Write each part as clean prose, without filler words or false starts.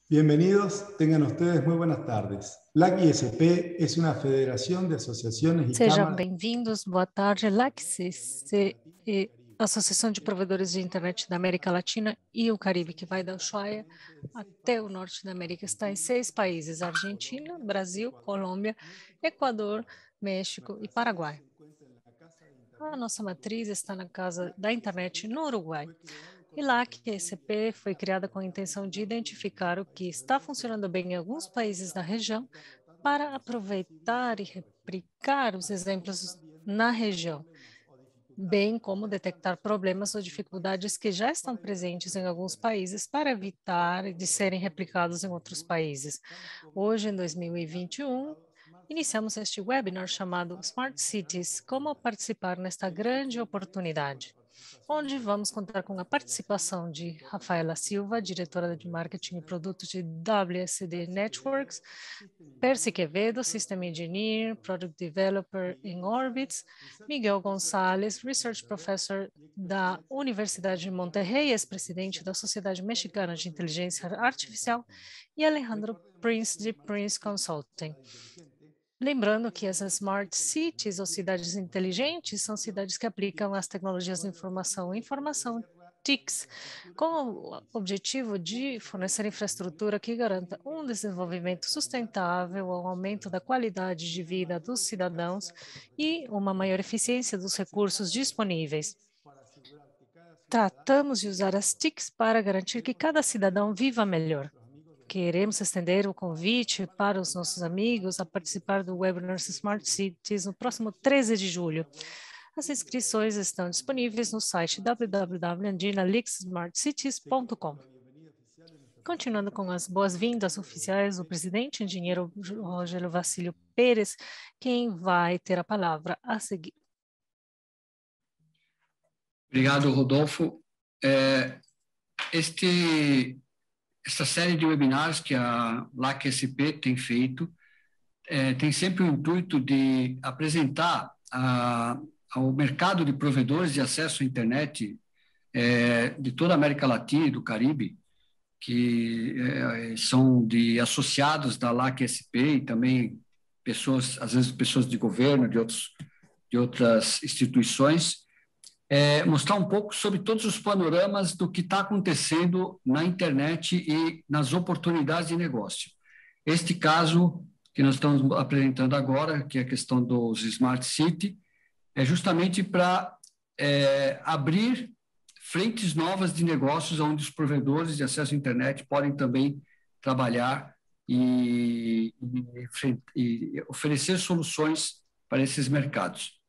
Bienvenidos, tengan ustedes muy buenas tardes. LAC ISP es una federación de asociaciones y Sejam cámaras. bem-vindos, boa tarde. LACSIS, Associação de Provedores de Internet da América Latina e o Caribe, que vai da Ushuaia até o norte da América, está em 6 países: Argentina, Brasil, Colômbia, Equador, México e Paraguai. A nossa matriz está na Casa da Internet no Uruguai. E LAC-ECP foi criada com a intenção de identificar o que está funcionando bem em alguns países da região para aproveitar e replicar os exemplos na região, bem como detectar problemas ou dificuldades que já estão presentes em alguns países para evitar de serem replicados em outros países. Hoje, em 2021, iniciamos este webinar chamado Smart Cities, como participar nesta grande oportunidade, onde vamos contar com a participação de Rafaela Silva, diretora de Marketing e Produtos de WSD Networks, Percy Quevedo, System Engineer, Product Developer em Orbitz, Miguel Gonçalves, Research Professor da Universidade de Monterrey, ex-presidente da Sociedade Mexicana de Inteligência Artificial, e Alejandro Prince, de Prince Consulting. Lembrando que as Smart Cities, ou cidades inteligentes, são cidades que aplicam as tecnologias de informação, TICs, com o objetivo de fornecer infraestrutura que garanta um desenvolvimento sustentável, um aumento da qualidade de vida dos cidadãos e uma maior eficiência dos recursos disponíveis. Tratamos de usar as TICs para garantir que cada cidadão viva melhor. Queremos estender o convite para os nossos amigos a participar do webinar Smart Cities no próximo 13 de julho. As inscrições estão disponíveis no site www.andinalixsmartcities.com. Continuando com as boas-vindas oficiais, o presidente, engenheiro Rogério Vacílio Pérez, quem vai ter a palavra a seguir. Obrigado, Rodolfo. Esta série de webinars que a LAC-SP tem feito tem sempre o intuito de apresentar ao mercado de provedores de acesso à internet de toda a América Latina e do Caribe, que são de associados da LAC-SP e também pessoas, às vezes pessoas de governo, de outras instituições, mostrar um pouco sobre todos os panoramas do que está acontecendo na internet e nas oportunidades de negócio. Este caso que nós estamos apresentando agora, que é a questão dos Smart City, é justamente para abrir frentes novas de negócios onde os provedores de acesso à internet podem também trabalhar e oferecer soluções para esses mercados.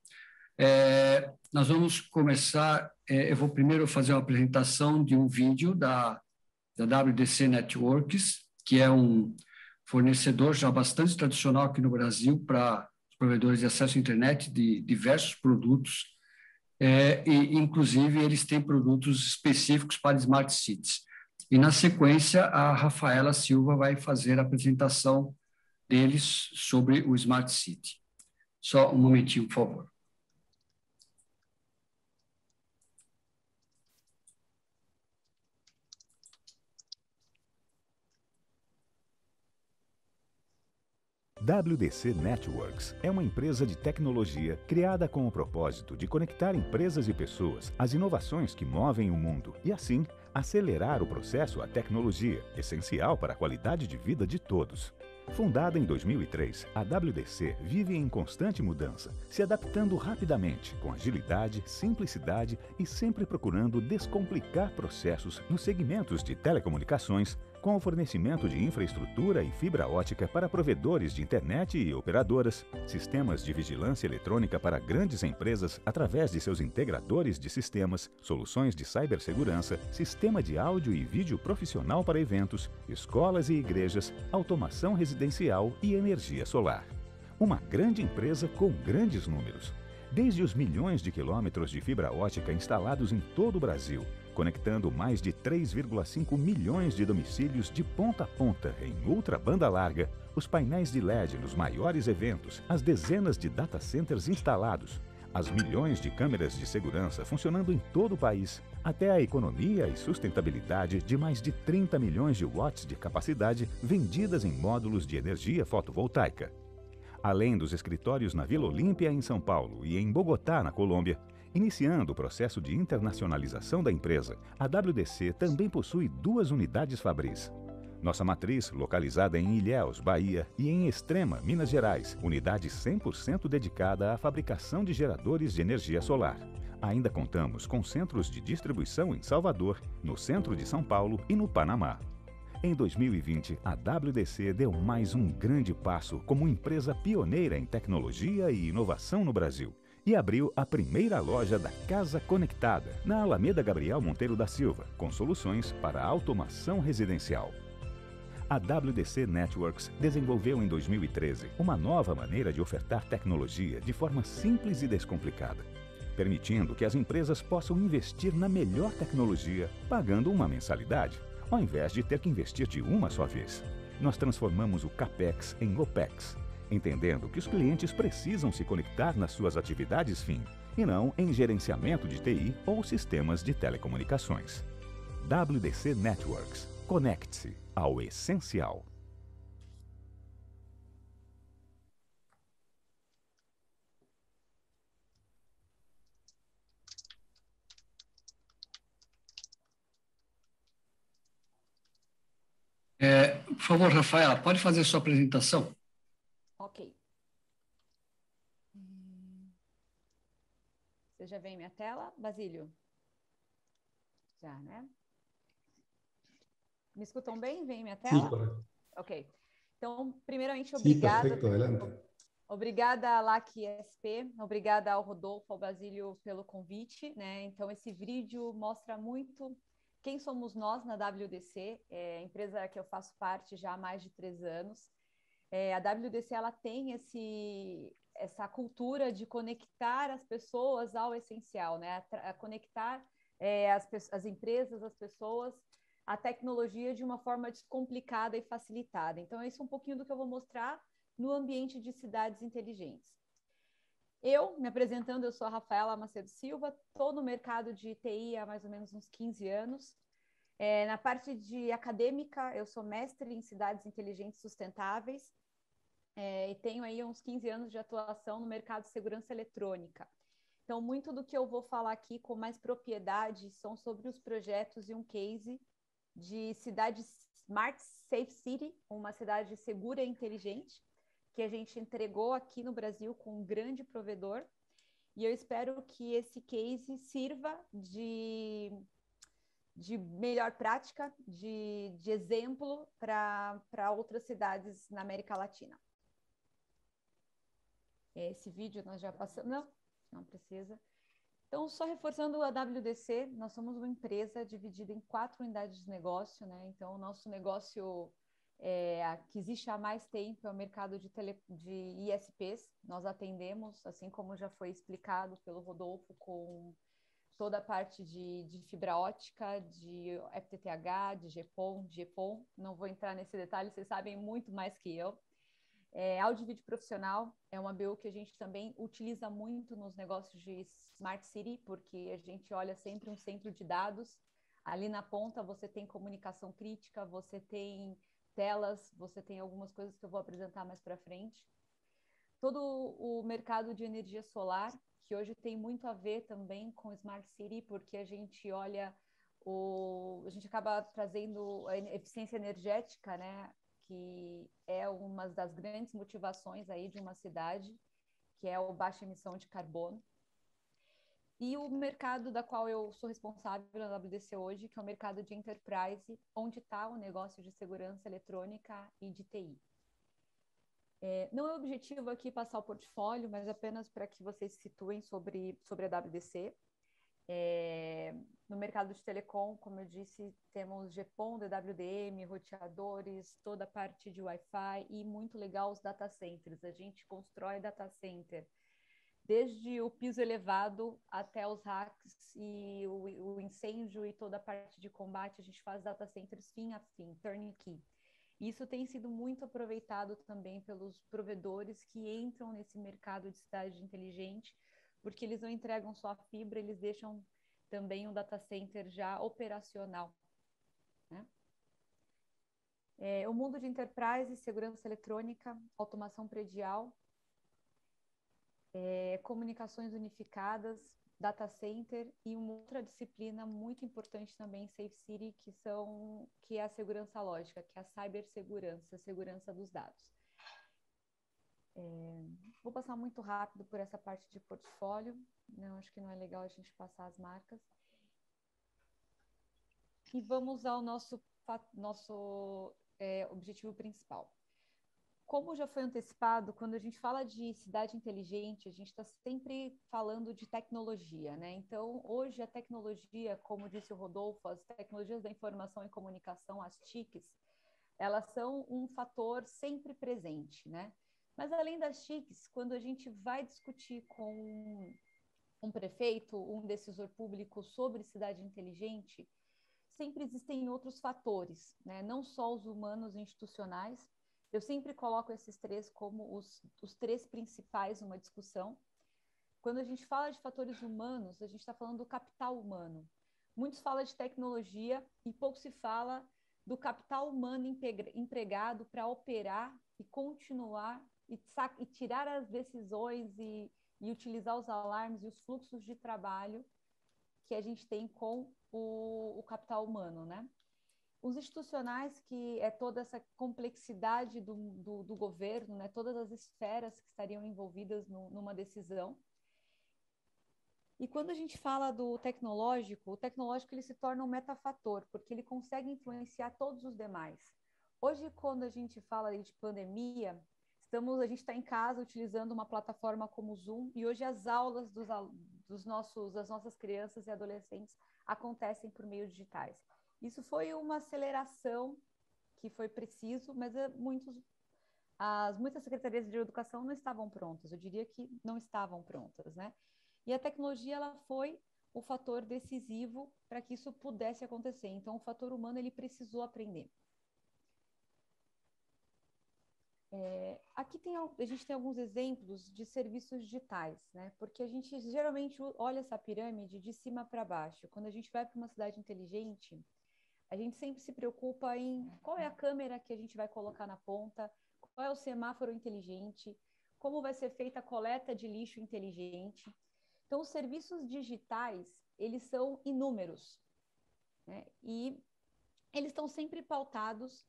Nós vamos começar, eu vou primeiro fazer uma apresentação de um vídeo da WDC Networks, que é um fornecedor já bastante tradicional aqui no Brasil para os provedores de acesso à internet de diversos produtos, e inclusive eles têm produtos específicos para Smart Cities. E na sequência a Rafaela Silva vai fazer a apresentação deles sobre o Smart City. Só um momentinho, por favor. WDC Networks é uma empresa de tecnologia criada com o propósito de conectar empresas e pessoas às inovações que movem o mundo e, assim, acelerar o processo à tecnologia, essencial para a qualidade de vida de todos. Fundada em 2003, a WDC vive em constante mudança, se adaptando rapidamente, com agilidade, simplicidade e sempre procurando descomplicar processos nos segmentos de telecomunicações, com o fornecimento de infraestrutura e fibra ótica para provedores de internet e operadoras, sistemas de vigilância eletrônica para grandes empresas através de seus integradores de sistemas, soluções de cibersegurança, sistema de áudio e vídeo profissional para eventos, escolas e igrejas, automação residencial e energia solar. Uma grande empresa com grandes números. Desde os milhões de quilômetros de fibra ótica instalados em todo o Brasil, conectando mais de 3,5 milhões de domicílios de ponta a ponta em ultra banda larga, os painéis de LED nos maiores eventos, as dezenas de data centers instalados, as milhões de câmeras de segurança funcionando em todo o país, até a economia e sustentabilidade de mais de 30 milhões de watts de capacidade vendidas em módulos de energia fotovoltaica. Além dos escritórios na Vila Olímpia, em São Paulo, e em Bogotá, na Colômbia, iniciando o processo de internacionalização da empresa, a WDC também possui 2 unidades Fabris. Nossa matriz, localizada em Ilhéus, Bahia, e em Extrema, Minas Gerais, unidade 100% dedicada à fabricação de geradores de energia solar. Ainda contamos com centros de distribuição em Salvador, no centro de São Paulo e no Panamá. Em 2020, a WDC deu mais um grande passo como empresa pioneira em tecnologia e inovação no Brasil e abriu a primeira loja da Casa Conectada, na Alameda Gabriel Monteiro da Silva, com soluções para automação residencial. A WDC Networks desenvolveu em 2013 uma nova maneira de ofertar tecnologia de forma simples e descomplicada, permitindo que as empresas possam investir na melhor tecnologia pagando uma mensalidade, ao invés de ter que investir de uma só vez. Nós transformamos o CAPEX em OPEX, entendendo que os clientes precisam se conectar nas suas atividades fim, e não em gerenciamento de TI ou sistemas de telecomunicações. WDC Networks. Conecte-se ao essencial. Por favor, Rafaela, pode fazer sua apresentação? Ok. Você já vê em minha tela, Basílio? Já, né? Me escutam bem? Vem em minha tela? Sim, correto. Ok. Então, primeiramente, Sim, obrigada. perfeito, adelante. Obrigada à LAC ESP, obrigada ao Rodolfo, ao Basílio pelo convite, né? Então, esse vídeo mostra muito quem somos nós na WDC, empresa que eu faço parte já há mais de 3 anos. A WDC ela tem essa cultura de conectar as pessoas ao essencial, né? A conectar as empresas, as pessoas, a tecnologia de uma forma descomplicada e facilitada. Então, isso é um pouquinho do que eu vou mostrar no ambiente de cidades inteligentes. Eu, me apresentando, eu sou a Rafaela Macedo Silva, estou no mercado de TI há mais ou menos uns 15 anos. Na parte de acadêmica, eu sou mestre em cidades inteligentes sustentáveis e tenho aí uns 15 anos de atuação no mercado de segurança eletrônica. Então, muito do que eu vou falar aqui com mais propriedade são sobre os projetos e um case de cidade Smart Safe City, uma cidade segura e inteligente, que a gente entregou aqui no Brasil com um grande provedor. E eu espero que esse case sirva de melhor prática, de exemplo para outras cidades na América Latina. Esse vídeo nós já passamos. Não precisa. Então, só reforçando a WDC, nós somos uma empresa dividida em 4 unidades de negócio, né? Então, o nosso negócio que existe há mais tempo é o mercado de ISPs. Nós atendemos, assim como já foi explicado pelo Rodolfo, com toda a parte de fibra ótica, de FTTH, de GPON, de EPON. Não vou entrar nesse detalhe, vocês sabem muito mais que eu. Áudio e vídeo profissional é uma BU que a gente também utiliza muito nos negócios de Smart City, porque a gente olha sempre um centro de dados. Ali na ponta você tem comunicação crítica, você tem telas, você tem algumas coisas que eu vou apresentar mais para frente. Todo o mercado de energia solar, que hoje tem muito a ver também com Smart City, porque a gente olha, a gente acaba trazendo a eficiência energética, né? Que é uma das grandes motivações aí de uma cidade, que é a baixa emissão de carbono. E o mercado da qual eu sou responsável na WDC hoje, que é o mercado de enterprise, onde está o negócio de segurança eletrônica e de TI. Não é o objetivo aqui passar o portfólio, mas apenas para que vocês se situem sobre a WDC. No mercado de telecom, como eu disse, temos GPON, DWDM, roteadores, toda a parte de Wi-Fi e muito legal os data centers. A gente constrói data center desde o piso elevado até os racks e o incêndio e toda a parte de combate. A gente faz data centers fim a fim, turnkey. Isso tem sido muito aproveitado também pelos provedores que entram nesse mercado de cidade inteligente, porque eles não entregam só a fibra, eles deixam também um data center já operacional, né? O mundo de enterprise, segurança eletrônica, automação predial, comunicações unificadas, data center e uma outra disciplina muito importante também, Safe City, que é a segurança lógica, que é a cibersegurança, a segurança dos dados. Vou passar muito rápido por essa parte de portfólio, não, acho que não é legal a gente passar as marcas. E vamos ao nosso objetivo principal. Como já foi antecipado, quando a gente fala de cidade inteligente, a gente está sempre falando de tecnologia, né? Então, hoje a tecnologia, como disse o Rodolfo, as tecnologias da informação e comunicação, as TICs, elas são um fator sempre presente, né? Mas além das TICs, quando a gente vai discutir com um prefeito, um decisor público sobre cidade inteligente, sempre existem outros fatores, né? Não só os humanos e institucionais. Eu sempre coloco esses três como os três principais numa discussão. Quando a gente fala de fatores humanos, a gente está falando do capital humano. Muitos falam de tecnologia e pouco se fala do capital humano empregado para operar e continuar e tirar as decisões e utilizar os alarmes e os fluxos de trabalho que a gente tem com o capital humano, né? Os institucionais, que é toda essa complexidade do governo, né? Todas as esferas que estariam envolvidas numa decisão. E quando a gente fala do tecnológico, o tecnológico ele se torna um metafator, porque ele consegue influenciar todos os demais. Hoje, quando a gente fala de pandemia, a gente está em casa utilizando uma plataforma como o Zoom, e hoje as aulas das nossas crianças e adolescentes acontecem por meios digitais. Isso foi uma aceleração que foi preciso, mas muitas secretarias de educação não estavam prontas, eu diria que não estavam prontas, né? E a tecnologia ela foi o fator decisivo para que isso pudesse acontecer. Então, o fator humano ele precisou aprender. Aqui a gente tem alguns exemplos de serviços digitais, né? Porque a gente geralmente olha essa pirâmide de cima para baixo. Quando a gente vai para uma cidade inteligente, a gente sempre se preocupa em qual é a câmera que a gente vai colocar na ponta, qual é o semáforo inteligente, como vai ser feita a coleta de lixo inteligente. Então, os serviços digitais, eles são inúmeros, né? E eles estão sempre pautados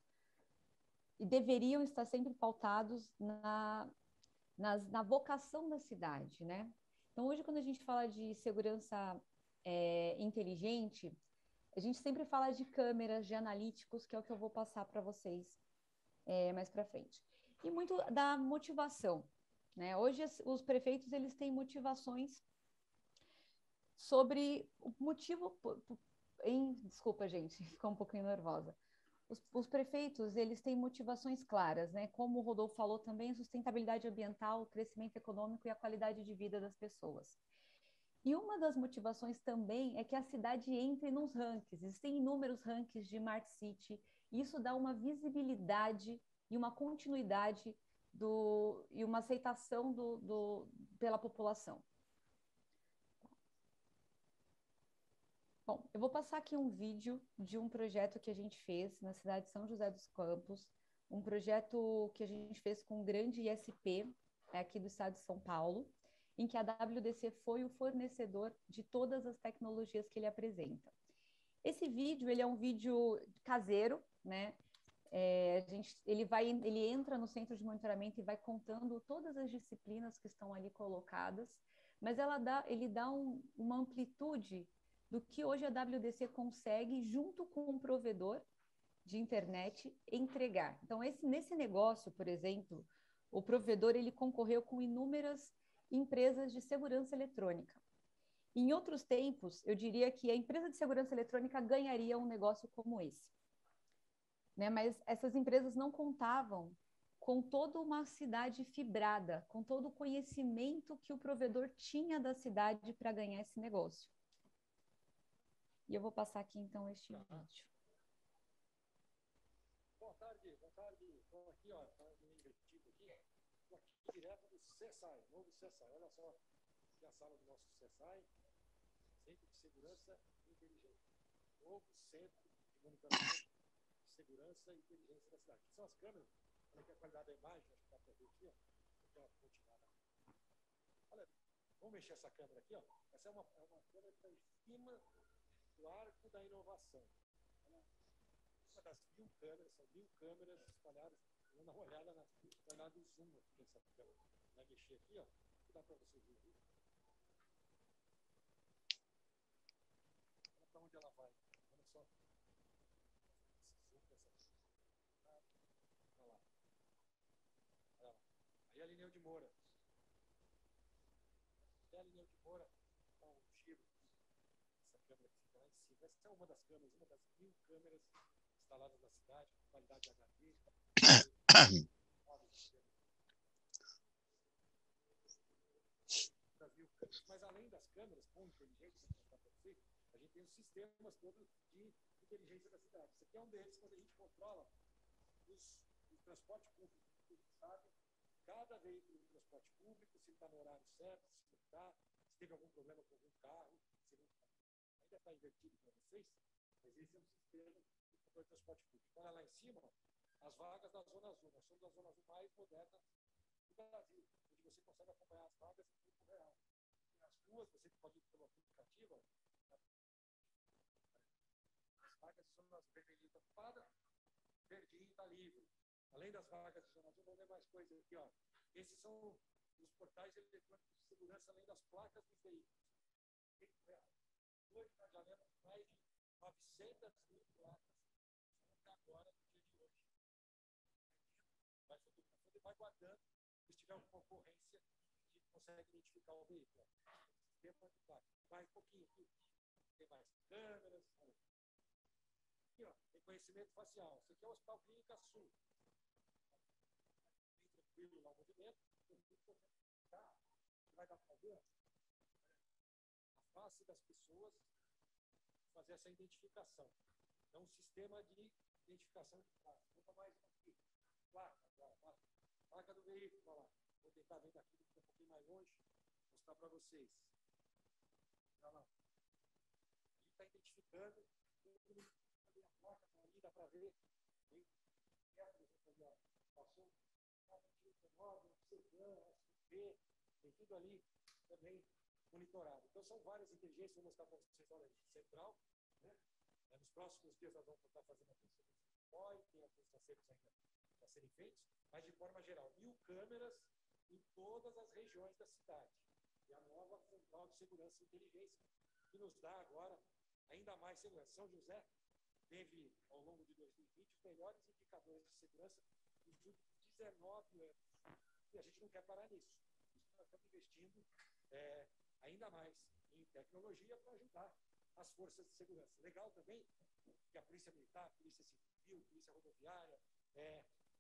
e deveriam estar sempre pautados na vocação da cidade, né? Então, hoje, quando a gente fala de segurança inteligente, a gente sempre fala de câmeras, de analíticos, que é o que eu vou passar para vocês mais para frente. E muito da motivação, né? Hoje, os prefeitos eles têm motivações sobre o motivo... Desculpa, gente, ficou um pouquinho nervosa. Os prefeitos, eles têm motivações claras, né? Como o Rodolfo falou também, sustentabilidade ambiental, o crescimento econômico e a qualidade de vida das pessoas. E uma das motivações também é que a cidade entre nos rankings. Existem inúmeros rankings de Smart City, e isso dá uma visibilidade e uma continuidade e uma aceitação pela população. Bom, eu vou passar aqui um vídeo de um projeto que a gente fez na cidade de São José dos Campos, um projeto que a gente fez com um grande ISP aqui do estado de São Paulo, em que a WDC foi o fornecedor de todas as tecnologias que ele apresenta. Esse vídeo, ele é um vídeo caseiro, né? Ele entra no centro de monitoramento e vai contando todas as disciplinas que estão ali colocadas, mas ele dá uma amplitude do que hoje a WDC consegue, junto com um provedor de internet, entregar. Então, nesse negócio, por exemplo, o provedor ele concorreu com inúmeras empresas de segurança eletrônica. Em outros tempos, eu diria que a empresa de segurança eletrônica ganharia um negócio como esse, né? Mas essas empresas não contavam com toda uma cidade fibrada, com todo o conhecimento que o provedor tinha da cidade para ganhar esse negócio. E eu vou passar aqui, então, este vídeo. Boa tarde. Estou aqui, ó, tá invertido aqui. Estou aqui direto do CESAI, novo CESAI. Olha só Aqui é a sala do nosso CSI, Centro de Segurança e Inteligência. Novo Centro de Monitoramento de Segurança e Inteligência da cidade. Aqui são as câmeras. Olha aqui a qualidade da imagem, acho que dá para ver aqui, ó. Aqui ela continuada. Olha, vamos mexer essa câmera aqui, ó. Essa é uma câmera que está em cima do arco da inovação. Uma das 1000 câmeras, são 1000 câmeras espalhadas. Vamos dar uma olhada do zoom aqui nessa câmera. Vai mexer aqui, ó. Que dá para você ver. Olha para onde ela vai. Olha só. Esse zoom dessa. Olha lá. Olha lá. Aí é a Lineu de Moura. Até a Lineu de Moura está um giro. Essa câmera que fica lá em cima. Essa é uma das câmeras, uma das 1000 câmeras instaladas na cidade, com qualidade de HD. Mas além das câmeras com inteligência, a gente tem os sistemas todos de inteligência da cidade. Isso aqui é um deles, quando a gente controla o transporte público. A gente sabe cada veículo de transporte público, se está no horário certo, se não está, se teve algum problema com algum carro, se não está. Ainda está invertido para vocês, mas esse é um sistema de controle de transporte público. Olha lá em cima, ó, as vagas da Zona Azul. Nós somos a Zona Azul mais moderna do Brasil, onde você consegue acompanhar as vagas em tempo real. Nas ruas, você pode ir pelo aplicativo, ó, as vagas de Zona Azul, vermelhinho está ocupada, verdinho está livre. Além das vagas de Zona Azul, vamos ver mais coisas aqui, ó. Esses são os portais eletrônicos de segurança, além das placas dos veículos. Hoje nós já lemos mais de 900.000 placas até agora, no dia de hoje. Vai fotografando e vai guardando. Se tiver alguma ocorrência, a gente consegue identificar o veículo. Sistema de placa. Vai um pouquinho aqui. Tem mais câmeras. Aqui, ó, reconhecimento facial. Isso aqui é o Hospital Clínica Sul. Bem tranquilo lá o movimento. Vai dar para ver a face das pessoas, fazer essa identificação. É um sistema de identificação de placa. Vou mais uma aqui. Placa do veículo, olha lá. Vou tentar ver daqui um pouquinho mais longe, mostrar para vocês. Olha lá. Ali está identificando. A placa está ali, dá para ver. Bem perto, ali, ó. Passou. Sedã, tem tudo ali também monitorado. Então, são várias inteligências, vou mostrar para vocês, olha, central, né? Nos próximos dias nós vamos estar fazendo a transferência do COI, tem alguns acertos ainda a serem feitos, mas de forma geral, 1000 câmeras em todas as regiões da cidade. E a nova Central de Segurança e Inteligência, que nos dá agora ainda mais segurança. São José teve, ao longo de 2020, os melhores indicadores de segurança nos últimos 19 anos. E a gente não quer parar nisso. Nós estamos investindo ainda mais em tecnologia para ajudar as forças de segurança. Legal também que a Polícia Militar, a Polícia Civil, a Polícia Rodoviária,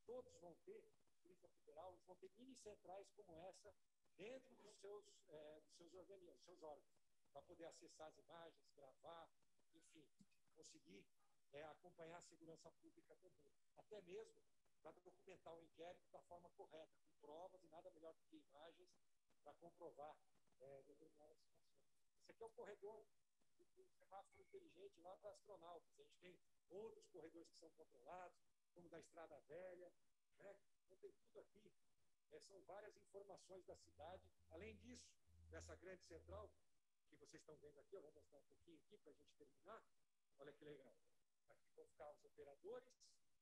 todos vão ter, Polícia Federal, eles vão ter mini-centrais como essa dentro dos seus organismos, dos seus órgãos, para poder acessar as imagens, gravar, enfim, conseguir acompanhar a segurança pública também. Até mesmo para documentar o inquérito da forma correta, com provas e nada melhor do que imagens para comprovar determinadas situações. Esse aqui é o corredor do semáforo inteligente lá para astronautas. A gente tem outros corredores que são controlados, como da Estrada Velha, né? Então tem tudo aqui. São várias informações da cidade. Além disso, dessa grande central, que vocês estão vendo aqui, eu vou mostrar um pouquinho aqui para a gente terminar. Olha que legal. Aqui vão ficar os operadores.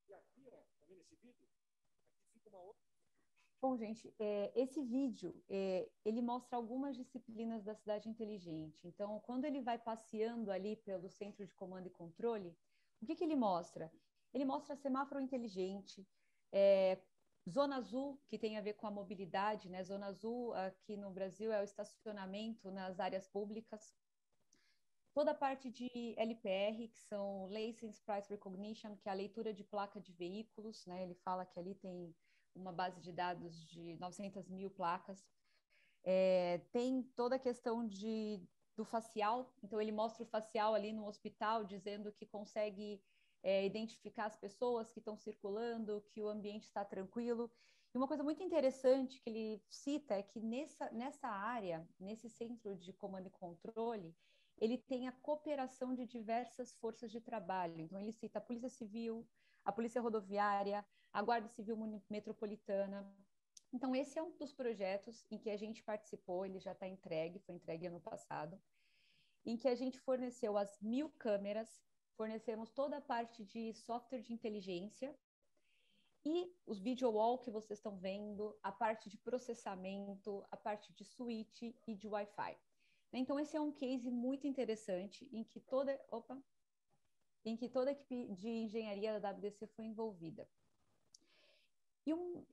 E aqui, ó, tá vendo esse vídeo? Aqui fica uma outra. Bom, gente, esse vídeo, ele mostra algumas disciplinas da cidade inteligente. Então, quando ele vai passeando ali pelo centro de comando e controle, o que ele mostra? Ele mostra semáforo inteligente, Zona Azul, que tem a ver com a mobilidade, né? Zona Azul, aqui no Brasil, é o estacionamento nas áreas públicas. Toda a parte de LPR, que são License Price Recognition, que é a leitura de placa de veículos, né? Ele fala que ali tem uma base de dados de 900.000 placas. Tem toda a questão do facial, então ele mostra o facial ali no hospital, dizendo que consegue identificar as pessoas que estão circulando, que o ambiente está tranquilo. E uma coisa muito interessante que ele cita é que nessa área, nesse centro de comando e controle, ele tem a cooperação de diversas forças de trabalho. Então, ele cita a Polícia Civil, a Polícia Rodoviária, a Guarda Civil Metropolitana. Então, esse é um dos projetos em que a gente participou, ele já está entregue, foi entregue ano passado, em que a gente forneceu as 1.000 câmeras, fornecemos toda a parte de software de inteligência e os video wall que vocês estão vendo, a parte de processamento, a parte de switch e de Wi-Fi. Então, esse é um case muito interessante em que toda a equipe de engenharia da WDC foi envolvida.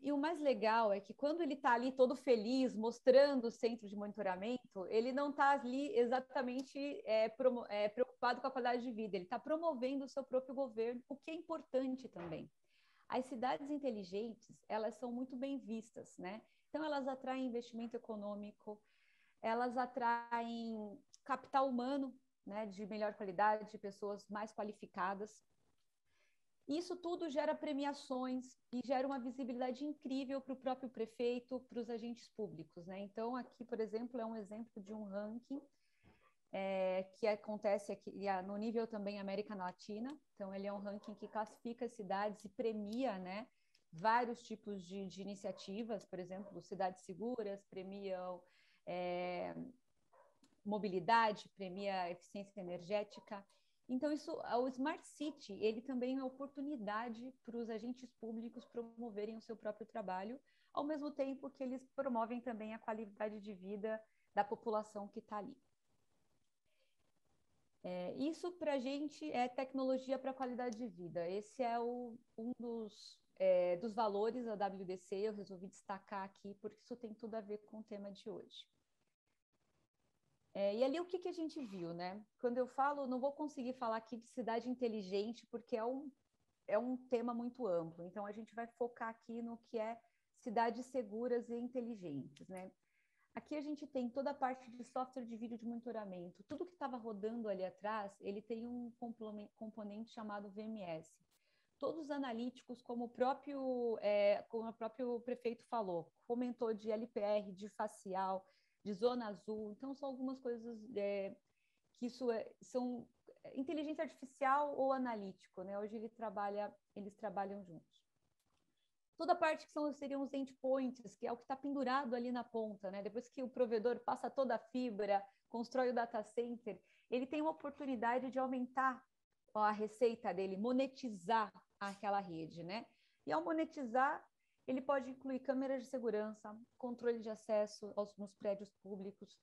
E o mais legal é que quando ele está ali todo feliz, mostrando o centro de monitoramento, ele não está ali exatamente preocupado com a qualidade de vida, ele está promovendo o seu próprio governo, o que é importante também. As cidades inteligentes, elas são muito bem vistas, né? Então, elas atraem investimento econômico, elas atraem capital humano, né, de melhor qualidade, de pessoas mais qualificadas. Isso tudo gera premiações e gera uma visibilidade incrível para o próprio prefeito, para os agentes públicos, né? Então, aqui, por exemplo, é um exemplo de um ranking que acontece aqui no nível também América Latina. Então, ele é um ranking que classifica as cidades e premia, né, vários tipos de iniciativas. Por exemplo, cidades seguras premiam mobilidade, premia eficiência energética. Então, o Smart City, ele também é uma oportunidade para os agentes públicos promoverem o seu próprio trabalho, ao mesmo tempo que eles promovem também a qualidade de vida da população que está ali. Isso, para a gente, é tecnologia para a qualidade de vida. Esse é um dos valores da WDC, eu resolvi destacar aqui, porque isso tem tudo a ver com o tema de hoje. E ali o que a gente viu, né? Quando eu falo, não vou conseguir falar aqui de cidade inteligente, porque é um tema muito amplo. Então, a gente vai focar aqui no que é cidades seguras e inteligentes, né? Aqui a gente tem toda a parte de software de vídeo de monitoramento. Tudo que estava rodando ali atrás, ele tem um componente chamado VMS. Todos os analíticos, como o próprio prefeito falou, comentou de LPR, de facial, de zona azul. Então, são algumas coisas que são inteligência artificial ou analítico, né? Hoje eles trabalham juntos. Toda a parte que seriam os endpoints, que é o que está pendurado ali na ponta, né? Depois que o provedor passa toda a fibra, constrói o data center, ele tem uma oportunidade de aumentar a receita dele, monetizar aquela rede, né? E ao monetizar, ele pode incluir câmeras de segurança, controle de acesso nos prédios públicos,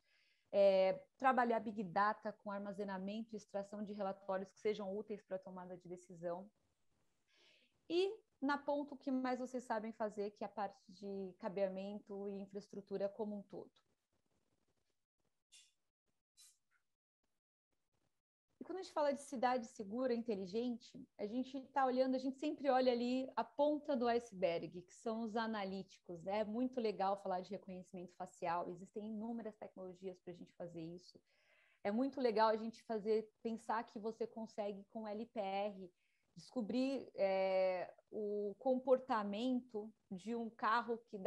trabalhar Big Data com armazenamento e extração de relatórios que sejam úteis para a tomada de decisão. E, na ponta, o que mais vocês sabem fazer, que é a parte de cabeamento e infraestrutura como um todo. E quando a gente fala de cidade segura, inteligente, a gente sempre olha ali a ponta do iceberg, que são os analíticos, né? É muito legal falar de reconhecimento facial, existem inúmeras tecnologias para a gente fazer isso. É muito legal a gente pensar que você consegue, com LPR, descobrir o comportamento de um carro que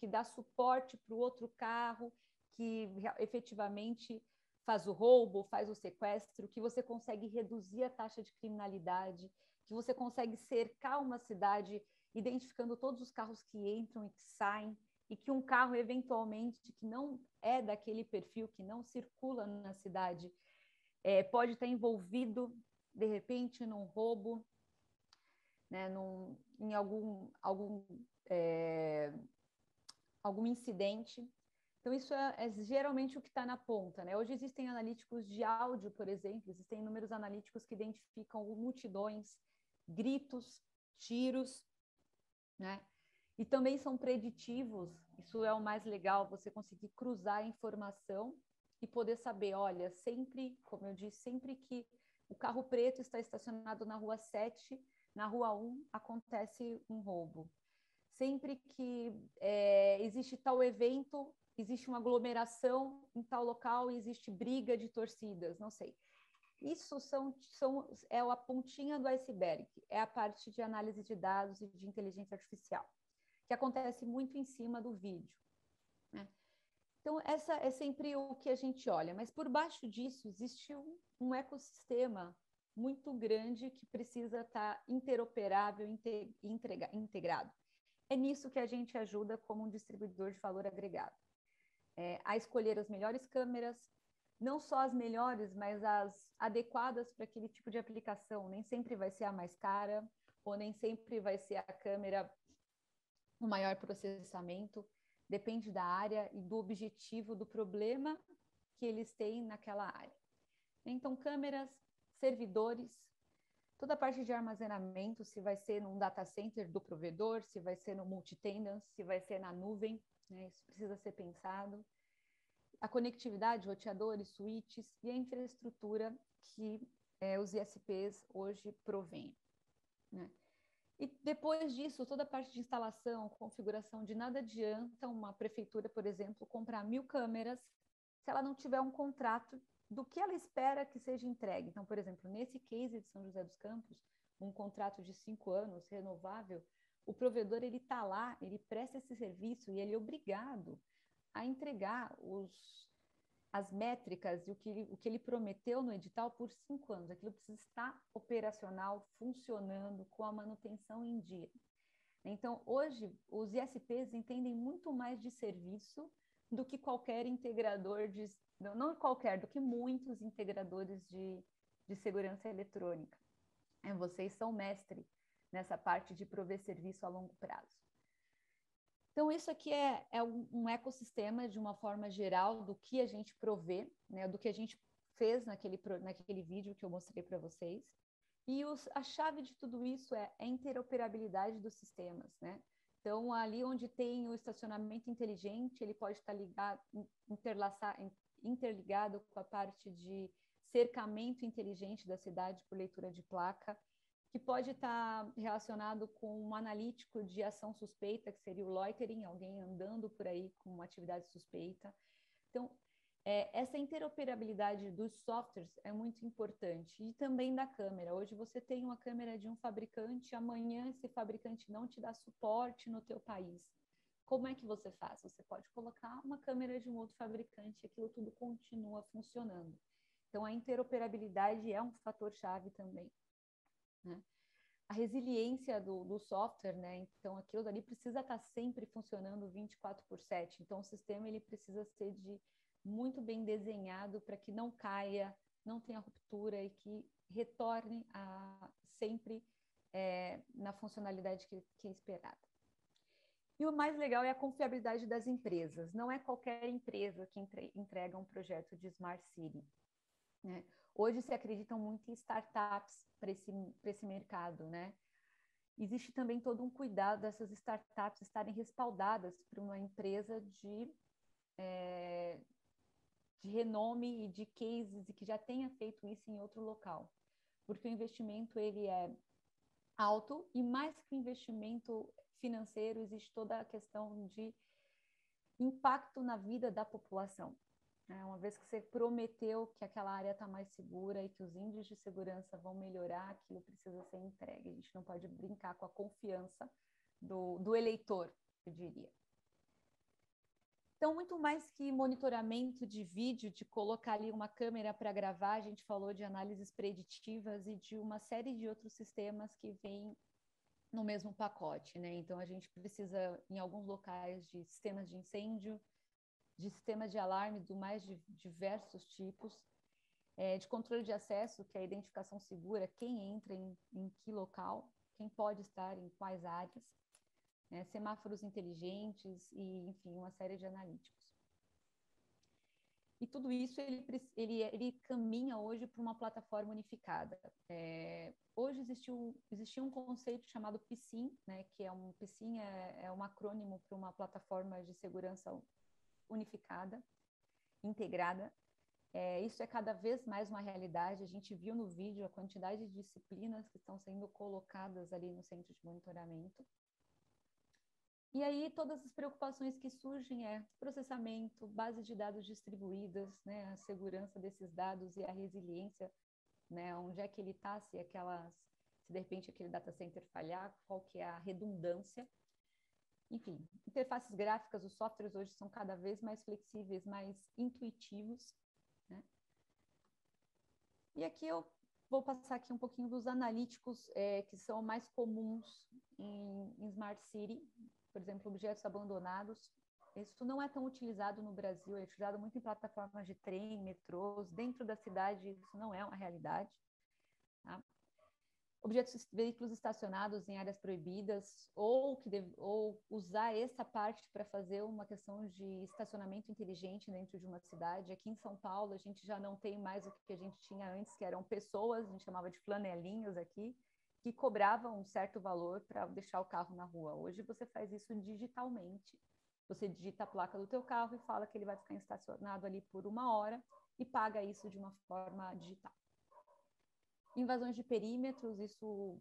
dá suporte para o outro carro, que efetivamente faz o roubo, faz o sequestro, que você consegue reduzir a taxa de criminalidade, que você consegue cercar uma cidade identificando todos os carros que entram e que saem, e que um carro, eventualmente, que não é daquele perfil, que não circula na cidade, pode estar envolvido, de repente, num roubo, né, em algum incidente. Então, isso é geralmente o que está na ponta, né? Hoje existem analíticos de áudio, por exemplo, existem inúmeros analíticos que identificam multidões, gritos, tiros, né? E também são preditivos, isso é o mais legal, você conseguir cruzar a informação e poder saber, olha, sempre, como eu disse, sempre que o carro preto está estacionado na rua 7, na rua 1 acontece um roubo. Sempre que existe tal evento, existe uma aglomeração em tal local e existe briga de torcidas, não sei. Isso é a pontinha do iceberg, é a parte de análise de dados e de inteligência artificial, que acontece muito em cima do vídeo, né? Então, essa é sempre o que a gente olha, mas por baixo disso existe um ecossistema muito grande que precisa estar interoperável, integrado. É nisso que a gente ajuda como um distribuidor de valor agregado. A escolher as melhores câmeras, não só as melhores, mas as adequadas para aquele tipo de aplicação. Nem sempre vai ser a mais cara, ou nem sempre vai ser a câmera com maior processamento. Depende da área e do objetivo, do problema que eles têm naquela área. Então, câmeras, servidores, toda a parte de armazenamento, se vai ser num data center do provedor, se vai ser no multi-tenant, se vai ser na nuvem, né? Isso precisa ser pensado. A conectividade, roteadores, switches e a infraestrutura que os ISPs hoje provêm, né? E depois disso, toda a parte de instalação, configuração, de nada adianta uma prefeitura, por exemplo, comprar 1000 câmeras se ela não tiver um contrato do que ela espera que seja entregue. Então, por exemplo, nesse case de São José dos Campos, um contrato de 5 anos, renovável, o provedor ele está lá, ele presta esse serviço e ele é obrigado a entregar as métricas e o que ele prometeu no edital por 5 anos. Aquilo precisa estar operacional, funcionando, com a manutenção em dia. Então, hoje, os ISPs entendem muito mais de serviço do que qualquer integrador, não qualquer, do que muitos integradores de segurança eletrônica. Vocês são mestre nessa parte de prover serviço a longo prazo. Então, isso aqui é um ecossistema, de uma forma geral, do que a gente provê, né, do que a gente fez naquele vídeo que eu mostrei para vocês. E a chave de tudo isso é a interoperabilidade dos sistemas, né? Então, ali onde tem o estacionamento inteligente, ele pode estar interligado com a parte de cercamento inteligente da cidade por leitura de placa, que pode estar relacionado com um analítico de ação suspeita, que seria o loitering, alguém andando por aí com uma atividade suspeita. Então, essa interoperabilidade dos softwares é muito importante, e também da câmera. Hoje você tem uma câmera de um fabricante, amanhã esse fabricante não te dá suporte no teu país. Como é que você faz? Você pode colocar uma câmera de um outro fabricante e aquilo tudo continua funcionando. Então, a interoperabilidade é um fator-chave também, né? A resiliência do software, né? Então, aquilo dali precisa estar sempre funcionando 24/7. Então, o sistema ele precisa ser muito bem desenhado para que não caia, não tenha ruptura e que retorne sempre na funcionalidade que é esperada. E o mais legal é a confiabilidade das empresas. Não é qualquer empresa que entrega um projeto de Smart City, né? Hoje se acreditam muito em startups para esse mercado, né? Existe também todo um cuidado dessas startups estarem respaldadas por uma empresa de renome e de cases e que já tenha feito isso em outro local, porque o investimento ele é alto e mais que investimento financeiro, existe toda a questão de impacto na vida da população. Uma vez que você prometeu que aquela área está mais segura e que os índices de segurança vão melhorar, aquilo precisa ser entregue. A gente não pode brincar com a confiança do eleitor, eu diria. Então, muito mais que monitoramento de vídeo, de colocar ali uma câmera para gravar, a gente falou de análises preditivas e de uma série de outros sistemas que vêm no mesmo pacote, né? Então, a gente precisa, em alguns locais, de sistemas de incêndio, de sistemas de alarme do mais diversos tipos, de controle de acesso, que é a identificação segura, quem entra em que local, quem pode estar em quais áreas, né? Semáforos inteligentes e, enfim, uma série de analíticos. E tudo isso ele caminha hoje para uma plataforma unificada. Hoje existia um conceito chamado PSIM, né, que PSIM é um acrônimo para uma plataforma de segurança unificada, integrada. Isso é cada vez mais uma realidade. A gente viu no vídeo a quantidade de disciplinas que estão sendo colocadas ali no centro de monitoramento. E aí todas as preocupações que surgem processamento, base de dados distribuídas, né, a segurança desses dados e a resiliência né? Onde é que ele está, se de repente aquele data center falhar, qual que é a redundância. Enfim, interfaces gráficas, os softwares hoje são cada vez mais flexíveis, mais intuitivos, né? E aqui eu vou passar aqui um pouquinho dos analíticos que são mais comuns em Smart City, por exemplo, objetos abandonados. Isso não é tão utilizado no Brasil, é utilizado muito em plataformas de trem, metrôs. Dentro da cidade, isso não é uma realidade. Tá? Veículos estacionados em áreas proibidas, ou usar essa parte para fazer uma questão de estacionamento inteligente dentro de uma cidade. Aqui em São Paulo, a gente já não tem mais o que a gente tinha antes, que eram pessoas, a gente chamava de flanelinhos aqui, que cobravam um certo valor para deixar o carro na rua. Hoje você faz isso digitalmente. Você digita a placa do teu carro e fala que ele vai ficar estacionado ali por 1 hora e paga isso de uma forma digital. Invasões de perímetros, isso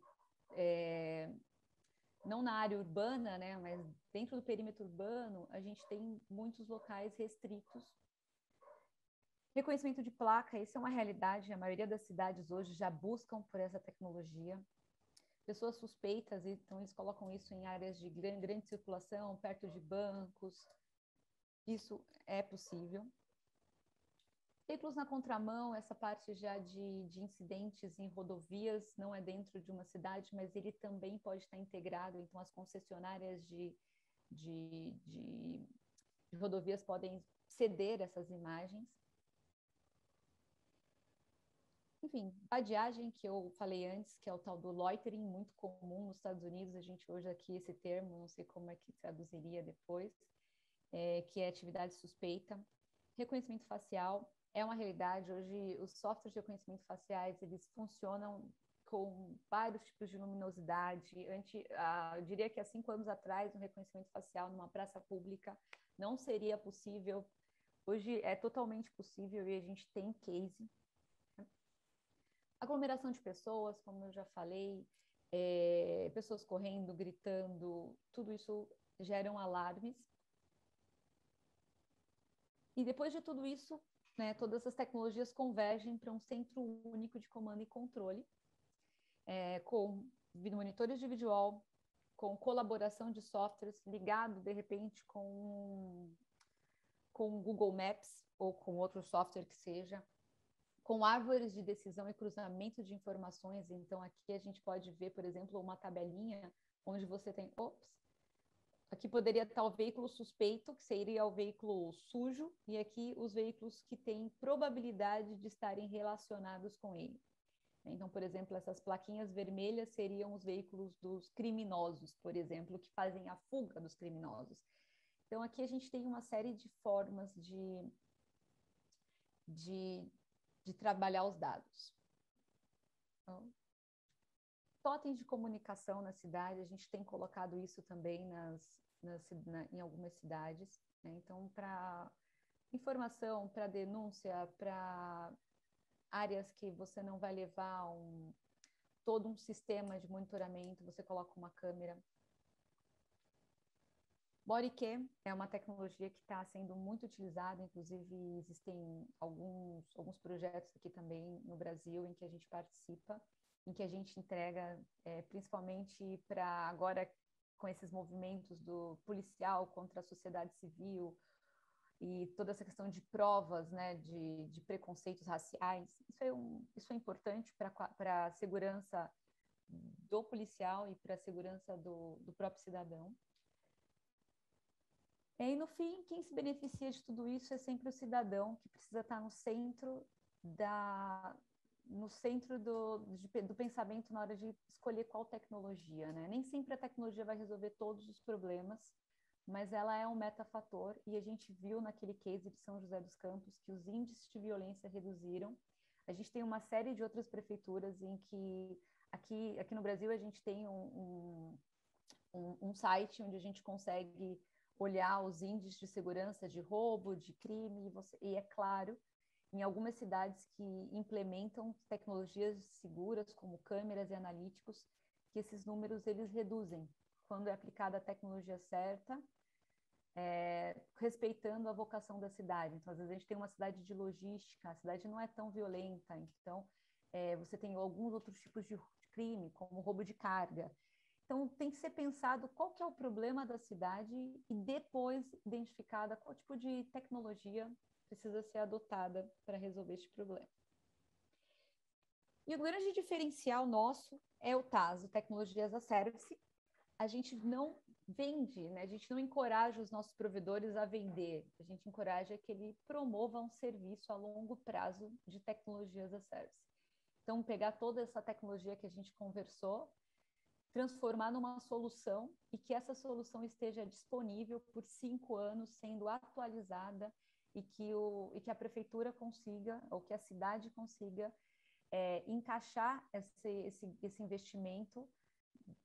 não na área urbana, né, mas dentro do perímetro urbano, a gente tem muitos locais restritos. Reconhecimento de placa, isso é uma realidade, a maioria das cidades hoje já buscam por essa tecnologia. Pessoas suspeitas, então eles colocam isso em áreas de grande circulação, perto de bancos. Isso é possível. Veículos na contramão, essa parte já de incidentes em rodovias, não é dentro de uma cidade, mas ele também pode estar integrado, então as concessionárias de rodovias podem ceder essas imagens. Enfim, vadiagem, que eu falei antes, que é o tal do loitering, muito comum nos Estados Unidos, a gente hoje aqui esse termo, não sei como é que traduziria depois, que é atividade suspeita. Reconhecimento facial é uma realidade, hoje os softwares de reconhecimento faciais, eles funcionam com vários tipos de luminosidade. Eu diria que há 5 anos atrás, um reconhecimento facial numa praça pública não seria possível, hoje é totalmente possível e a gente tem case. Aglomeração de pessoas, como eu já falei, pessoas correndo, gritando, tudo isso geram alarmes. E depois de tudo isso, né, todas essas tecnologias convergem para um centro único de comando e controle, com monitores de visual, com colaboração de softwares ligado, de repente, com o Google Maps ou com outro software que seja, com árvores de decisão e cruzamento de informações. Então, aqui a gente pode ver, por exemplo, uma tabelinha onde você tem... Aqui poderia estar o veículo suspeito, que seria o veículo sujo, e aqui os veículos que têm probabilidade de estarem relacionados com ele. Então, por exemplo, essas plaquinhas vermelhas seriam os veículos dos criminosos, por exemplo, que fazem a fuga dos criminosos. Então, aqui a gente tem uma série de formas de trabalhar os dados. Então, totens de comunicação na cidade, a gente tem colocado isso também em algumas cidades, né? Então, para informação, para denúncia, para áreas que você não vai levar todo um sistema de monitoramento, você coloca uma câmera. Bodycam é uma tecnologia que está sendo muito utilizada, inclusive existem alguns projetos aqui também no Brasil em que a gente participa, em que a gente entrega, principalmente para agora, com esses movimentos do policial contra a sociedade civil e toda essa questão de provas, né, de preconceitos raciais. Isso é importante para a segurança do policial e para a segurança do próprio cidadão. E, no fim, quem se beneficia de tudo isso é sempre o cidadão, que precisa estar no centro do pensamento na hora de escolher qual tecnologia, né? Nem sempre a tecnologia vai resolver todos os problemas, mas ela é um metafator, e a gente viu naquele case de São José dos Campos que os índices de violência reduziram. A gente tem uma série de outras prefeituras em que, aqui no Brasil, a gente tem um site onde a gente consegue olhar os índices de segurança, de roubo, de crime, e é claro, em algumas cidades que implementam tecnologias seguras, como câmeras e analíticos, que esses números eles reduzem quando é aplicada a tecnologia certa, respeitando a vocação da cidade. Então, às vezes a gente tem uma cidade de logística, a cidade não é tão violenta, então você tem alguns outros tipos de crime, como roubo de carga. Então, tem que ser pensado qual que é o problema da cidade e depois identificada qual tipo de tecnologia precisa ser adotada para resolver este problema. E o grande diferencial nosso é o TaaS, o Tecnologia as a Service. A gente não vende, né? A gente não encoraja os nossos provedores a vender, a gente encoraja que ele promova um serviço a longo prazo de tecnologia as a service. Então, pegar toda essa tecnologia que a gente conversou, transformar numa solução e que essa solução esteja disponível por 5 anos, sendo atualizada e que a prefeitura consiga, ou que a cidade consiga encaixar esse investimento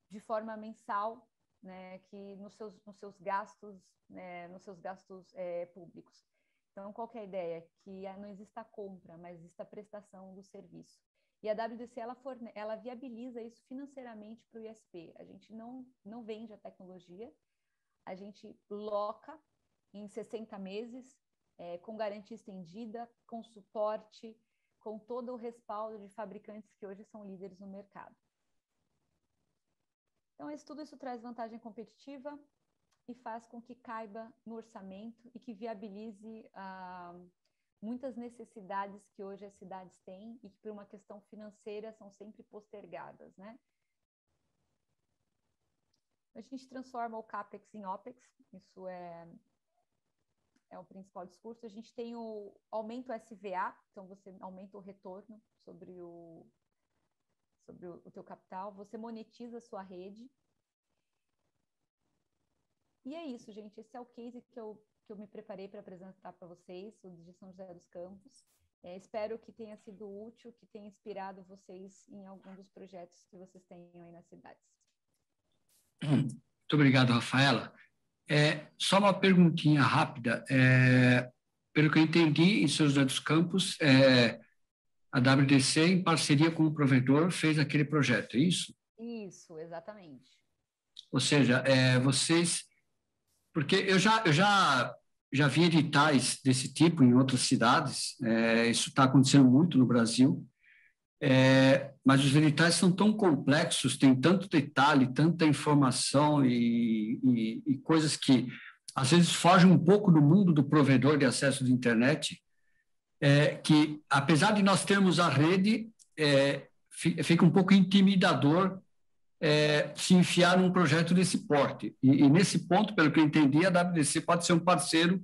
de forma mensal, né, que nos seus gastos, né, públicos. Então, qual que é a ideia? Que não exista compra, mas exista prestação do serviço. E a WDC, ela viabiliza isso financeiramente para o ISP. A gente não vende a tecnologia, a gente loca em 60 meses, com garantia estendida, com suporte, com todo o respaldo de fabricantes que hoje são líderes no mercado. Então, tudo isso traz vantagem competitiva e faz com que caiba no orçamento e que viabilize muitas necessidades que hoje as cidades têm e que, por uma questão financeira, são sempre postergadas, né? A gente transforma o CAPEX em OPEX, isso é o principal discurso. A gente tem o aumento SVA, então você aumenta o retorno sobre o teu capital, você monetiza a sua rede. E é isso, gente. Esse é o case que eu me preparei para apresentar para vocês, o de São José dos Campos. Espero que tenha sido útil, que tenha inspirado vocês em algum dos projetos que vocês tenham aí nas cidades. Muito obrigado, Rafaela. Só uma perguntinha rápida. Pelo que eu entendi, em São José dos Campos, a WDC, em parceria com o provedor, fez aquele projeto, é isso? Isso, exatamente. Ou seja, vocês... Porque eu já vi editais desse tipo em outras cidades, isso está acontecendo muito no Brasil, mas os editais são tão complexos, tem tanto detalhe, tanta informação e coisas que, às vezes, fogem um pouco do mundo do provedor de acesso de internet, que, apesar de nós termos a rede, fica um pouco intimidador se enfiar num projeto desse porte. E nesse ponto, pelo que eu entendi, a WDC pode ser um parceiro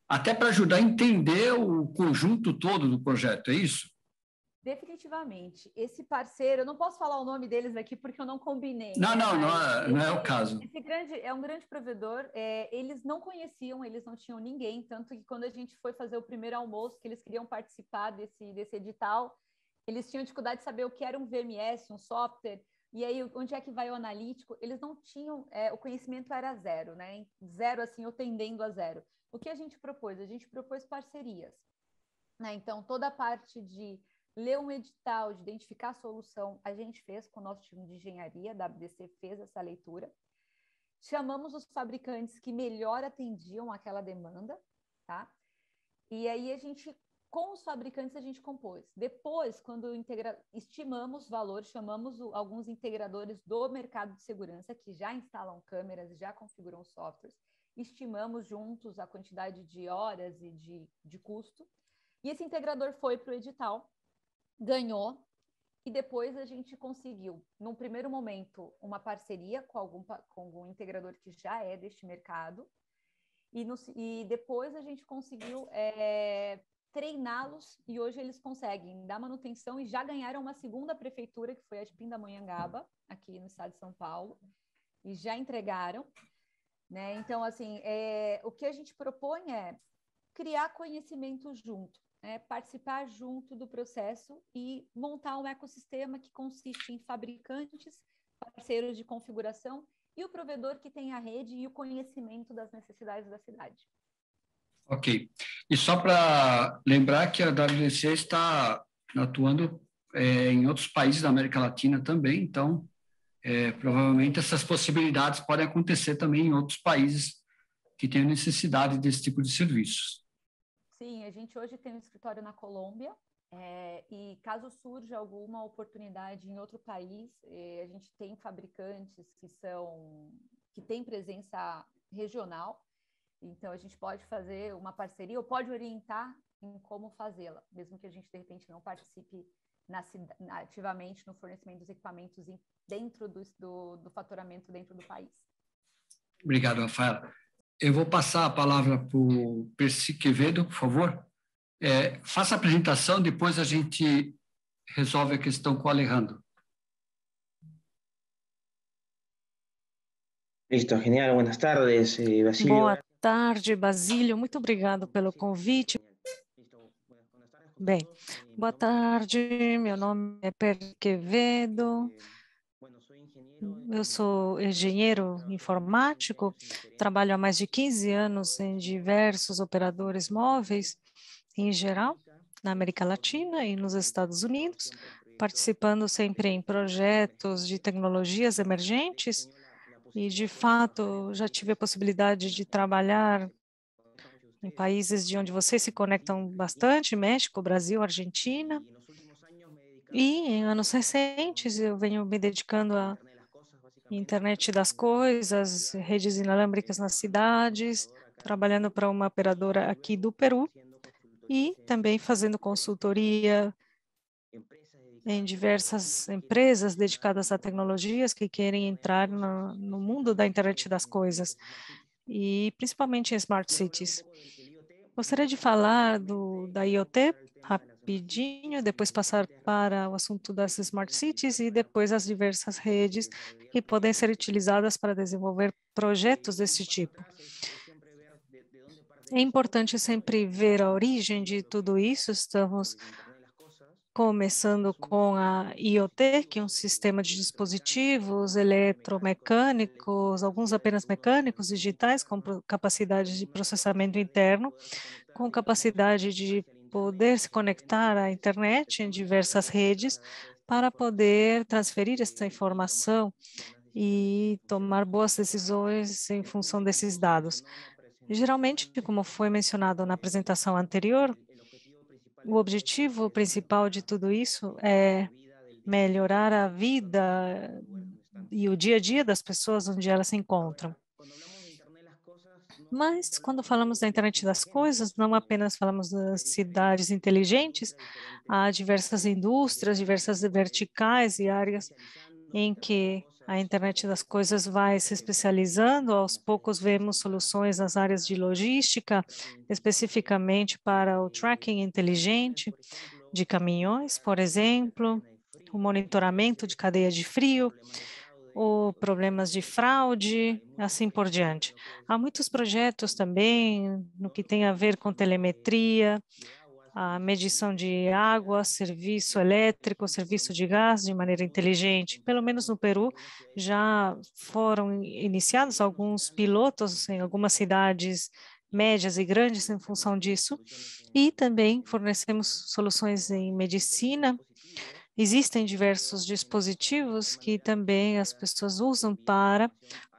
até para ajudar a entender o conjunto todo do projeto, é isso? Definitivamente. Esse parceiro, eu não posso falar o nome deles aqui porque eu não combinei. Não, né? não é o caso. É um grande provedor. Eles não conheciam, eles não tinham ninguém, tanto que quando a gente foi fazer o primeiro almoço, que eles queriam participar desse edital, eles tinham dificuldade de saber o que era um VMS, um software, e aí onde é que vai o analítico. Eles não tinham, o conhecimento era zero, né? Zero, assim, ou tendendo a zero. O que a gente propôs? A gente propôs parcerias, né? Então, toda a parte de ler um edital, de identificar a solução, a gente fez com o nosso time de engenharia, a WDC fez essa leitura. Chamamos os fabricantes que melhor atendiam aquela demanda, tá? E aí com os fabricantes a gente compôs. Depois, quando estimamos valor, chamamos alguns integradores do mercado de segurança que já instalam câmeras, já configuram softwares, estimamos juntos a quantidade de horas e de custo, e esse integrador foi para o edital, ganhou, e depois a gente conseguiu, num primeiro momento, uma parceria com algum integrador que já é deste mercado, e depois a gente conseguiu treiná-los, e hoje eles conseguem dar manutenção e já ganharam uma segunda prefeitura, que foi a de Pindamonhangaba, aqui no estado de São Paulo, e já entregaram, né? Então, assim, o que a gente propõe é criar conhecimento junto, participar junto do processo e montar um ecossistema que consiste em fabricantes, parceiros de configuração e o provedor que tem a rede e o conhecimento das necessidades da cidade. Ok. E só para lembrar que a WDC está atuando em outros países da América Latina também, então provavelmente essas possibilidades podem acontecer também em outros países que tenham necessidade desse tipo de serviços. Sim, a gente hoje tem um escritório na Colômbia, E caso surja alguma oportunidade em outro país, a gente tem fabricantes que têm presença regional, então a gente pode fazer uma parceria ou pode orientar em como fazê-la, mesmo que a gente de repente não participe ativamente no fornecimento dos equipamentos dentro do faturamento dentro do país. Obrigado, Rafaela. Eu vou passar a palavra para o Percy Quevedo, por favor. Faça a apresentação, depois a gente resolve a questão com o Alejandro. Listo, genial. Buenas tardes, Basílio. Boa tarde, Basílio. Muito obrigado pelo convite. Bem, boa tarde. Meu nome é Percy Quevedo. Eu sou engenheiro informático, trabalho há mais de 15 anos em diversos operadores móveis, em geral, na América Latina e nos Estados Unidos, participando sempre em projetos de tecnologias emergentes e, de fato, já tive a possibilidade de trabalhar em países de onde vocês se conectam bastante, México, Brasil, Argentina. E em anos recentes eu venho me dedicando à internet das coisas, redes inalámbricas nas cidades, trabalhando para uma operadora aqui do Peru e também fazendo consultoria em diversas empresas dedicadas a tecnologias que querem entrar no mundo da internet das coisas e principalmente em smart cities. Gostaria de falar da IoT rapidinho, depois passar para o assunto das smart cities e depois as diversas redes que podem ser utilizadas para desenvolver projetos desse tipo. É importante sempre ver a origem de tudo isso. Estamos começando com a IoT, que é um sistema de dispositivos eletromecânicos, alguns apenas mecânicos, digitais, com capacidade de processamento interno, com capacidade de poder se conectar à internet em diversas redes para poder transferir essa informação e tomar boas decisões em função desses dados. Geralmente, como foi mencionado na apresentação anterior, o objetivo principal de tudo isso é melhorar a vida e o dia a dia das pessoas onde elas se encontram. Mas, quando falamos da internet das coisas, não apenas falamos das cidades inteligentes, há diversas indústrias, diversas verticais e áreas em que a internet das coisas vai se especializando. Aos poucos vemos soluções nas áreas de logística, especificamente para o tracking inteligente de caminhões, por exemplo, o monitoramento de cadeia de frio, ou problemas de fraude, assim por diante. Há muitos projetos também no que tem a ver com telemetria, a medição de água, serviço elétrico, serviço de gás de maneira inteligente. Pelo menos no Peru, já foram iniciados alguns pilotos em algumas cidades médias e grandes em função disso, e também fornecemos soluções em medicina. Existem diversos dispositivos que também as pessoas usam para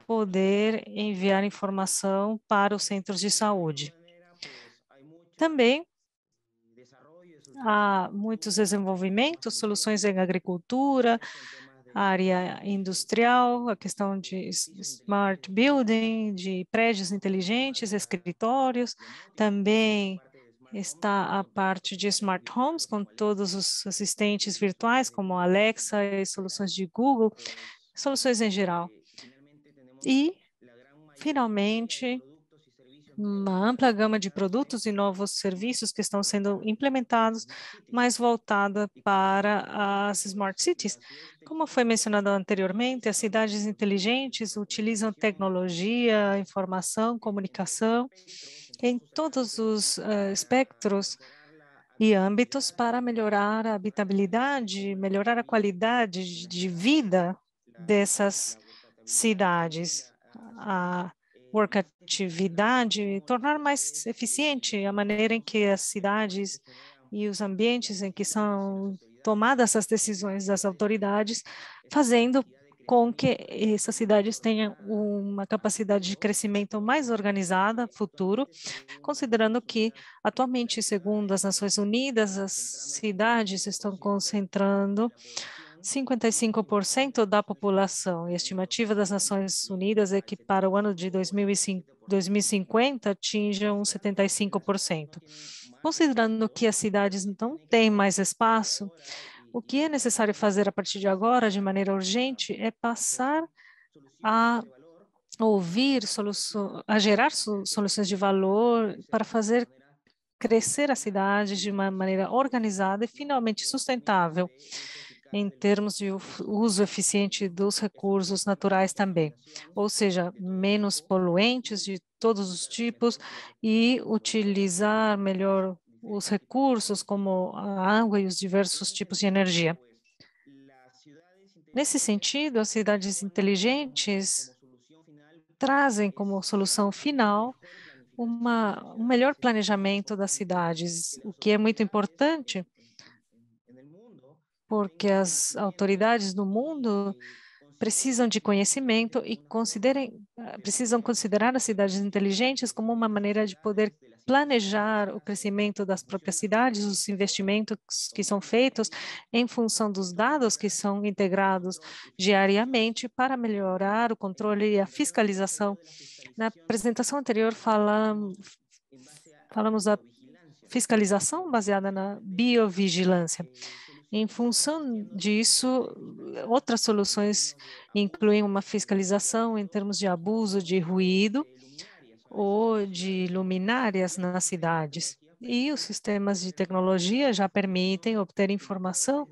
poder enviar informação para os centros de saúde. Também há muitos desenvolvimentos, soluções em agricultura, área industrial, a questão de smart building, de prédios inteligentes, escritórios, também está a parte de smart homes, com todos os assistentes virtuais, como Alexa e soluções de Google, soluções em geral. E, finalmente, uma ampla gama de produtos e novos serviços que estão sendo implementados, mais voltada para as smart cities. Como foi mencionado anteriormente, as cidades inteligentes utilizam tecnologia, informação, comunicação, em todos os espectros e âmbitos para melhorar a habitabilidade, melhorar a qualidade de vida dessas cidades, a workatividade, tornar mais eficiente a maneira em que as cidades e os ambientes em que são tomadas as decisões das autoridades, fazendo com que essas cidades tenham uma capacidade de crescimento mais organizada futuro, considerando que atualmente, segundo as Nações Unidas, as cidades estão concentrando 55% da população. E a estimativa das Nações Unidas é que para o ano de 2050 atinjam 75%. Considerando que as cidades não têm mais espaço, o que é necessário fazer a partir de agora, de maneira urgente, é passar a ouvir a gerar soluções de valor para fazer crescer as cidades de uma maneira organizada e finalmente sustentável, em termos de uso eficiente dos recursos naturais também, ou seja, menos poluentes de todos os tipos e utilizar melhor os recursos como a água e os diversos tipos de energia. Nesse sentido, as cidades inteligentes trazem como solução final um melhor planejamento das cidades, o que é muito importante, porque as autoridades do mundo precisam de conhecimento e precisam considerar as cidades inteligentes como uma maneira de poder planejar o crescimento das próprias cidades, os investimentos que são feitos em função dos dados que são integrados diariamente para melhorar o controle e a fiscalização. Na apresentação anterior, falamos da fiscalização baseada na biovigilância. Em função disso, outras soluções incluem uma fiscalização em termos de abuso de ruído ou de luminárias nas cidades. E os sistemas de tecnologia já permitem obter informação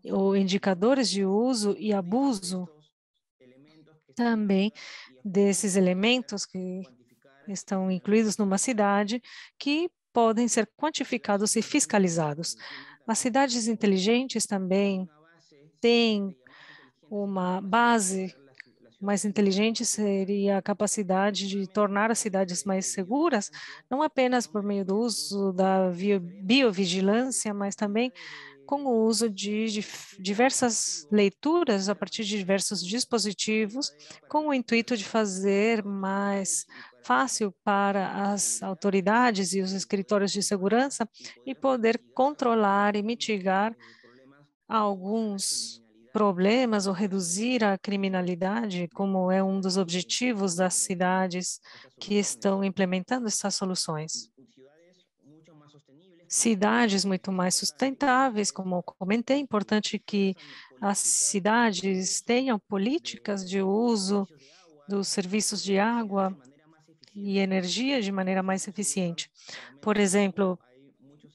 ou indicadores de uso e abuso também desses elementos que estão incluídos numa cidade, que podem ser quantificados e fiscalizados. As cidades inteligentes também têm uma base mais inteligente, seria a capacidade de tornar as cidades mais seguras, não apenas por meio do uso da biovigilância, mas também com o uso de diversas leituras a partir de diversos dispositivos, com o intuito de fazer mais fácil para as autoridades e os escritórios de segurança e poder controlar e mitigar alguns problemas ou reduzir a criminalidade, como é um dos objetivos das cidades que estão implementando essas soluções. Cidades muito mais sustentáveis, como eu comentei, é importante que as cidades tenham políticas de uso dos serviços de água e energia de maneira mais eficiente. Por exemplo,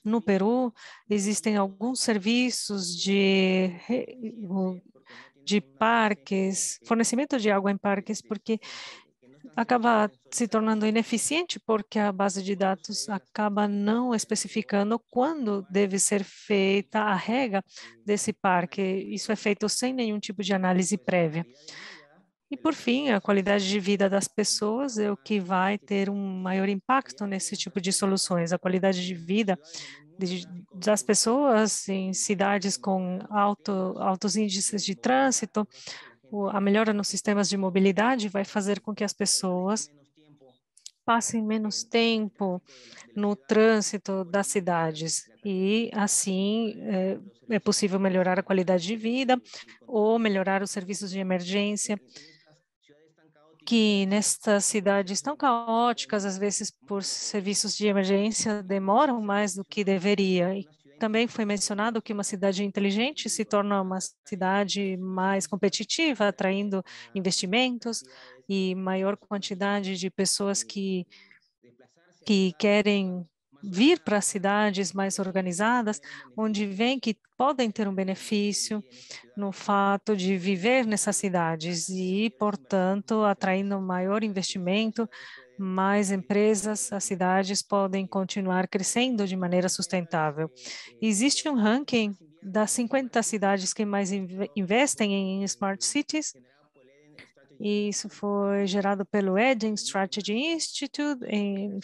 no Peru, existem alguns serviços de parques, fornecimento de água em parques, porque acaba se tornando ineficiente, porque a base de dados acaba não especificando quando deve ser feita a rega desse parque. Isso é feito sem nenhum tipo de análise prévia. E, por fim, a qualidade de vida das pessoas é o que vai ter um maior impacto nesse tipo de soluções. A qualidade de vida das pessoas em cidades com altos índices de trânsito, a melhora nos sistemas de mobilidade vai fazer com que as pessoas passem menos tempo no trânsito das cidades e, assim, é possível melhorar a qualidade de vida ou melhorar os serviços de emergência, que nestas cidades tão caóticas, às vezes por serviços de emergência, demoram mais do que deveria. E também foi mencionado que uma cidade inteligente se torna uma cidade mais competitiva, atraindo investimentos e maior quantidade de pessoas que querem vir para cidades mais organizadas, onde veem que podem ter um benefício no fato de viver nessas cidades e, portanto, atraindo maior investimento, mais empresas, as cidades podem continuar crescendo de maneira sustentável. Existe um ranking das 50 cidades que mais investem em Smart Cities, e isso foi gerado pelo Edding Strategy Institute em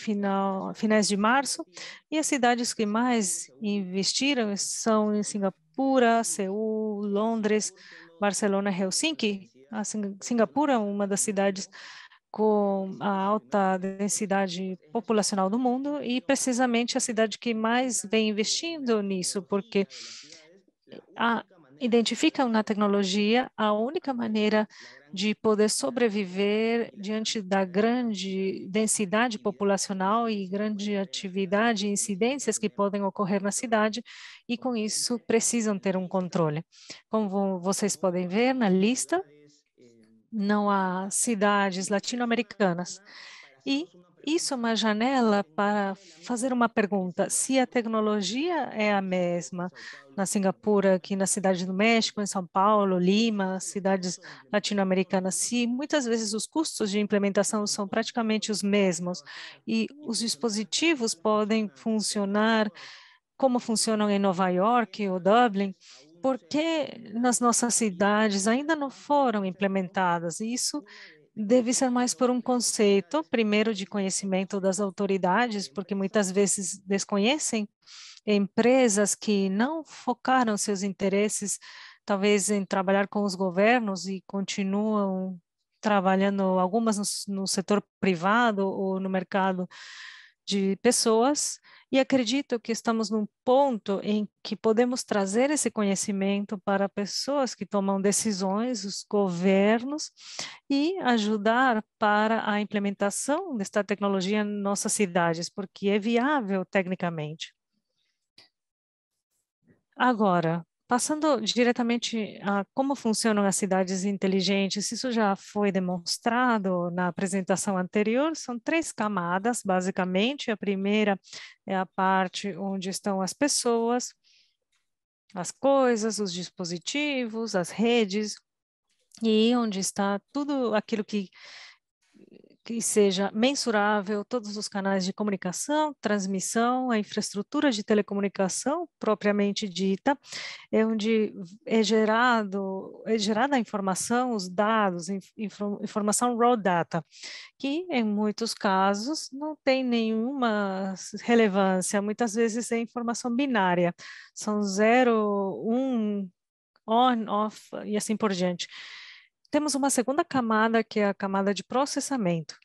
finais de março. E as cidades que mais investiram são em Singapura, Seul, Londres, Barcelona, Helsinki, Singapura é uma das cidades com a alta densidade populacional do mundo e precisamente a cidade que mais vem investindo nisso, porque identificam na tecnologia a única maneira de poder sobreviver diante da grande densidade populacional e grande atividade e incidências que podem ocorrer na cidade, e com isso precisam ter um controle. Como vocês podem ver na lista, não há cidades latino-americanas. E isso é uma janela para fazer uma pergunta: se a tecnologia é a mesma na Singapura, aqui na Cidade do México, em São Paulo, Lima, cidades latino-americanas, se muitas vezes os custos de implementação são praticamente os mesmos e os dispositivos podem funcionar como funcionam em Nova York ou Dublin, por que nas nossas cidades ainda não foram implementadas? Isso deve ser mais por um conceito, primeiro, de conhecimento das autoridades, porque muitas vezes desconhecem empresas que não focaram seus interesses, talvez, em trabalhar com os governos e continuam trabalhando, algumas no setor privado ou no mercado de pessoas, e acredito que estamos num ponto em que podemos trazer esse conhecimento para pessoas que tomam decisões, os governos, e ajudar para a implementação desta tecnologia em nossas cidades, porque é viável tecnicamente. Agora, passando diretamente a como funcionam as cidades inteligentes, isso já foi demonstrado na apresentação anterior, são 3 camadas, basicamente. A primeira é a parte onde estão as pessoas, as coisas, os dispositivos, as redes, e onde está tudo aquilo que seja mensurável, todos os canais de comunicação, transmissão, a infraestrutura de telecomunicação propriamente dita, é onde é gerada a informação, os dados, informação raw data, que em muitos casos não tem nenhuma relevância, muitas vezes é informação binária, são 0, 1, on, off e assim por diante. Temos uma segunda camada, que é a camada de processamento.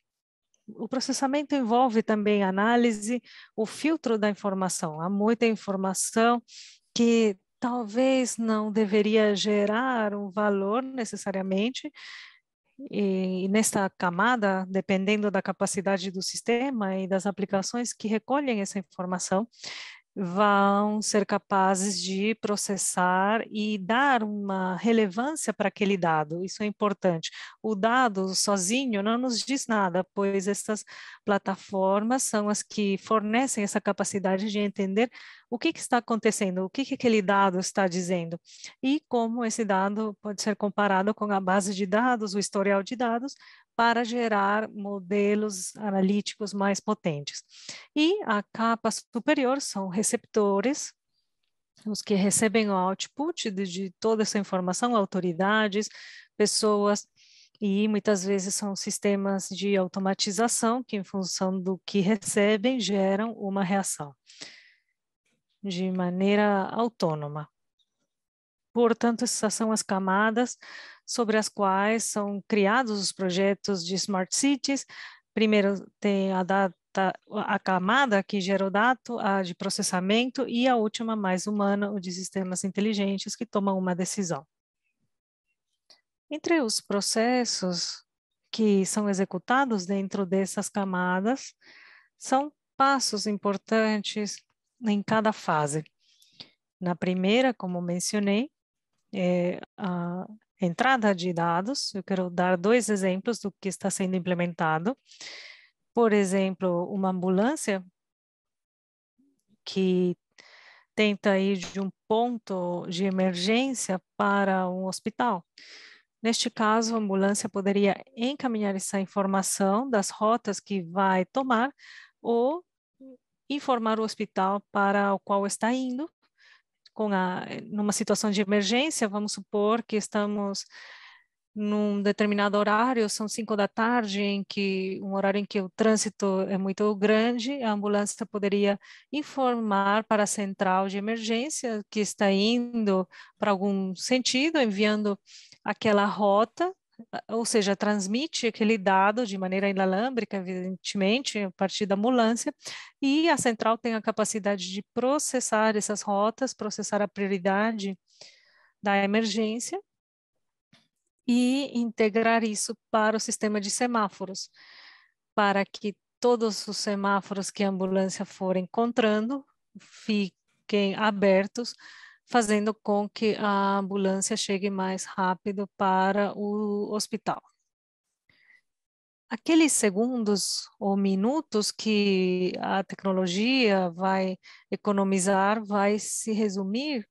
O processamento envolve também análise, o filtro da informação. Há muita informação que talvez não deveria gerar um valor necessariamente, e nesta camada, dependendo da capacidade do sistema e das aplicações que recolhem essa informação, vão ser capazes de processar e dar uma relevância para aquele dado. Isso é importante. O dado sozinho não nos diz nada, pois essas plataformas são as que fornecem essa capacidade de entender o que está acontecendo, o que aquele dado está dizendo e como esse dado pode ser comparado com a base de dados, o historial de dados, para gerar modelos analíticos mais potentes. E a capa superior são receptores, os que recebem o output de toda essa informação, autoridades, pessoas, e muitas vezes são sistemas de automatização que, em função do que recebem, geram uma reação de maneira autônoma. Portanto, essas são as camadas sobre as quais são criados os projetos de Smart Cities. Primeiro tem a camada que gera o dado, a de processamento, e a última, mais humana, o de sistemas inteligentes que tomam uma decisão. Entre os processos que são executados dentro dessas camadas, são passos importantes em cada fase. Na primeira, como mencionei, é a entrada de dados. Eu quero dar 2 exemplos do que está sendo implementado. Por exemplo, uma ambulância que tenta ir de um ponto de emergência para um hospital. Neste caso, a ambulância poderia encaminhar essa informação das rotas que vai tomar ou informar o hospital para o qual está indo. Numa situação de emergência, vamos supor que estamos num determinado horário, são 5 da tarde, um horário em que o trânsito é muito grande, a ambulância poderia informar para a central de emergência que está indo para algum sentido, enviando aquela rota ou seja, transmite aquele dado de maneira inalâmbrica, evidentemente, a partir da ambulância, e a central tem a capacidade de processar essas rotas, processar a prioridade da emergência e integrar isso para o sistema de semáforos, para que todos os semáforos que a ambulância for encontrando fiquem abertos, fazendo com que a ambulância chegue mais rápido para o hospital. Aqueles segundos ou minutos que a tecnologia vai economizar vai se resumir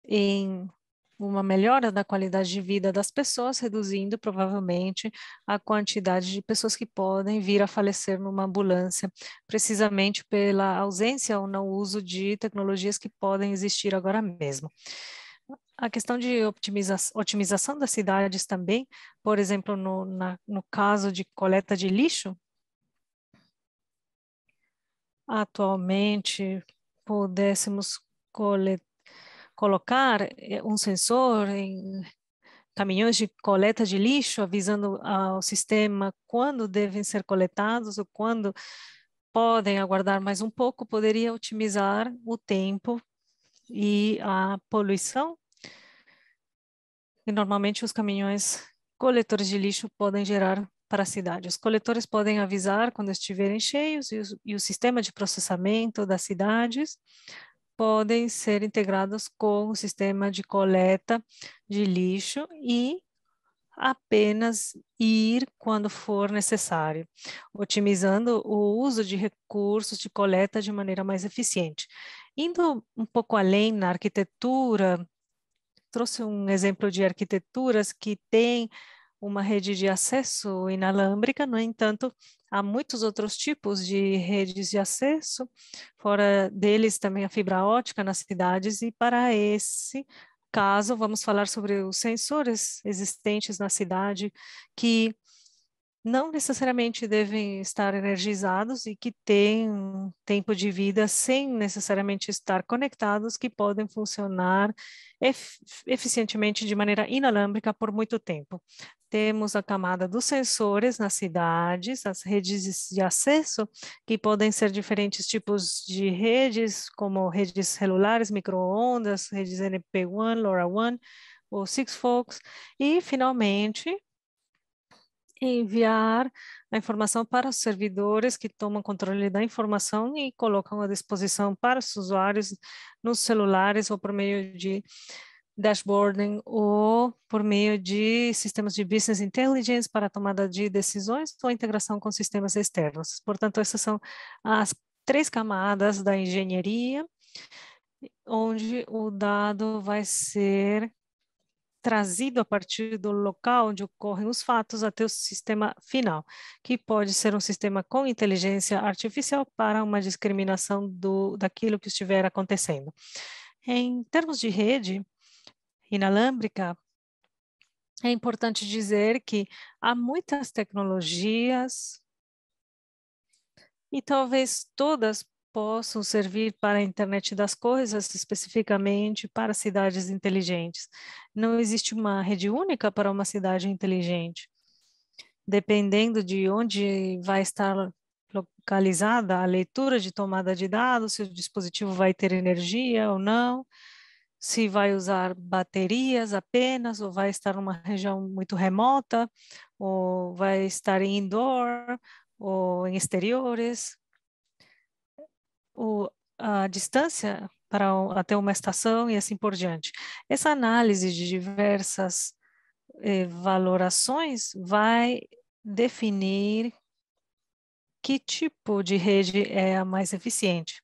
em uma melhora da qualidade de vida das pessoas, reduzindo provavelmente a quantidade de pessoas que podem vir a falecer numa ambulância, precisamente pela ausência ou não uso de tecnologias que podem existir agora mesmo. A questão de otimização das cidades também, por exemplo, no caso de coleta de lixo, atualmente pudéssemos colocar um sensor em caminhões de coleta de lixo, avisando ao sistema quando devem ser coletados ou quando podem aguardar mais um pouco, poderia otimizar o tempo e a poluição. E normalmente os caminhões coletores de lixo podem gerar para a cidade. Os coletores podem avisar quando estiverem cheios e o sistema de processamento das cidades podem ser integrados com o sistema de coleta de lixo e apenas ir quando for necessário, otimizando o uso de recursos de coleta de maneira mais eficiente. Indo um pouco além na arquitetura, trouxe um exemplo de arquiteturas que tem uma rede de acesso inalâmbrica, no entanto, há muitos outros tipos de redes de acesso, fora deles também a fibra ótica nas cidades, e para esse caso, vamos falar sobre os sensores existentes na cidade, que não necessariamente devem estar energizados e que têm um tempo de vida sem necessariamente estar conectados, que podem funcionar eficientemente de maneira inalâmbrica por muito tempo. Temos a camada dos sensores nas cidades, as redes de acesso, que podem ser diferentes tipos de redes, como redes celulares, micro-ondas, redes NP1, LoRaWAN ou Sigfox, e, finalmente, enviar a informação para os servidores que tomam controle da informação e colocam à disposição para os usuários nos celulares ou por meio de dashboarding ou por meio de sistemas de business intelligence para a tomada de decisões ou integração com sistemas externos. Portanto, essas são as 3 camadas da engenharia, onde o dado vai ser trazido a partir do local onde ocorrem os fatos até o sistema final, que pode ser um sistema com inteligência artificial para uma discriminação daquilo que estiver acontecendo. Em termos de rede inalâmbrica, é importante dizer que há muitas tecnologias e talvez todas possam servir para a internet das coisas, especificamente para cidades inteligentes. Não existe uma rede única para uma cidade inteligente. Dependendo de onde vai estar localizada a leitura de tomada de dados, se o dispositivo vai ter energia ou não, se vai usar baterias apenas, ou vai estar numa região muito remota, ou vai estar em indoor, ou em exteriores. A distância até uma estação e assim por diante. Essa análise de diversas valorações vai definir que tipo de rede é a mais eficiente.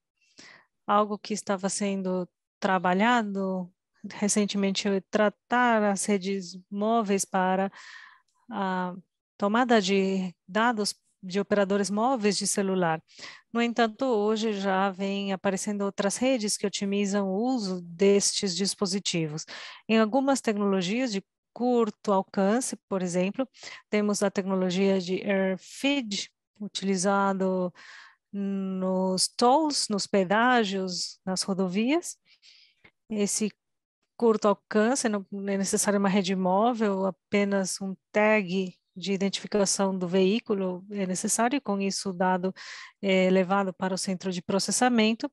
Algo que estava sendo trabalhado recentemente é tratar as redes móveis para a tomada de dados de operadores móveis de celular. No entanto, hoje já vem aparecendo outras redes que otimizam o uso destes dispositivos. Em algumas tecnologias de curto alcance, por exemplo, temos a tecnologia de AirFeed, utilizado nos tolls, nos pedágios, nas rodovias. Esse curto alcance, não é necessário uma rede móvel, apenas um tag de identificação do veículo é necessário, e com isso o dado é levado para o centro de processamento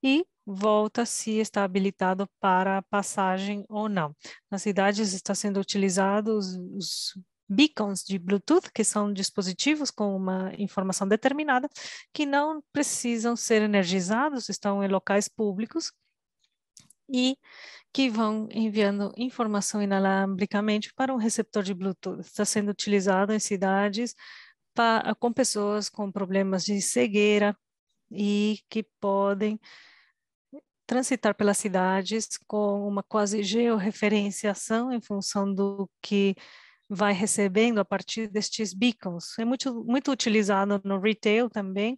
e volta se está habilitado para passagem ou não. Nas cidades está sendo utilizados os beacons de Bluetooth, que são dispositivos com uma informação determinada, que não precisam ser energizados, estão em locais públicos e que vão enviando informação inalambricamente para um receptor de Bluetooth. Está sendo utilizado em cidades com pessoas com problemas de cegueira e que podem transitar pelas cidades com uma quase georreferenciação em função do que vai recebendo a partir destes beacons. É muito utilizado no retail também,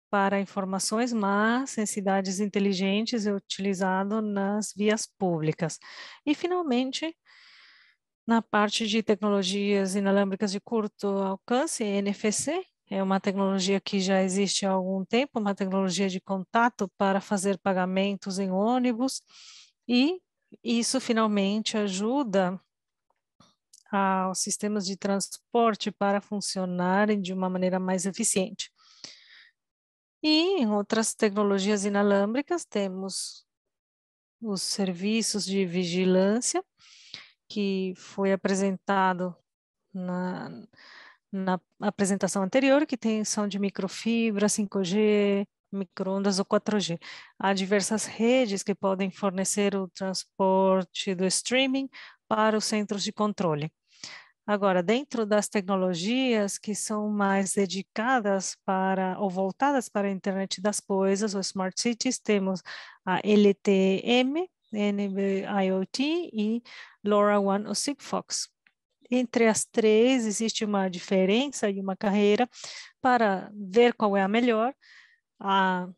para informações, mas em cidades inteligentes é utilizado nas vias públicas. E, finalmente, na parte de tecnologias inalâmbricas de curto alcance, NFC, é uma tecnologia que já existe há algum tempo, uma tecnologia de contato para fazer pagamentos em ônibus, e isso finalmente ajuda aos sistemas de transporte para funcionarem de uma maneira mais eficiente. E em outras tecnologias inalâmbricas, temos os serviços de vigilância, que foi apresentado na apresentação anterior, que são de microfibra, 5G, microondas ou 4G. Há diversas redes que podem fornecer o transporte do streaming para os centros de controle. Agora, dentro das tecnologias que são mais dedicadas para ou voltadas para a internet das coisas, ou Smart Cities, temos a LTM, NB-IoT e LoRaWAN ou Sigfox. Entre as três existe uma diferença e uma carreira para ver qual é a melhor. Há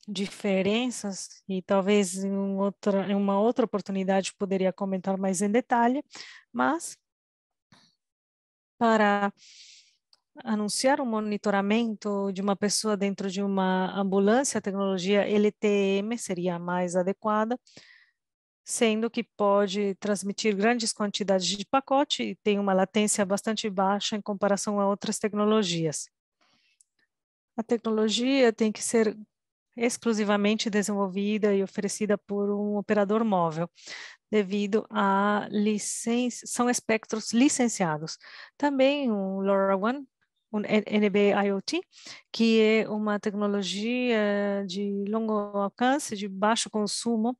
diferenças e talvez em uma outra oportunidade poderia comentar mais em detalhe, mas para anunciar um monitoramento de uma pessoa dentro de uma ambulância, a tecnologia LTM seria a mais adequada, sendo que pode transmitir grandes quantidades de pacote e tem uma latência bastante baixa em comparação a outras tecnologias. A tecnologia tem que ser exclusivamente desenvolvida e oferecida por um operador móvel, devido a são espectros licenciados. Também o LoRaWAN, o NB-IoT, que é uma tecnologia de longo alcance, de baixo consumo,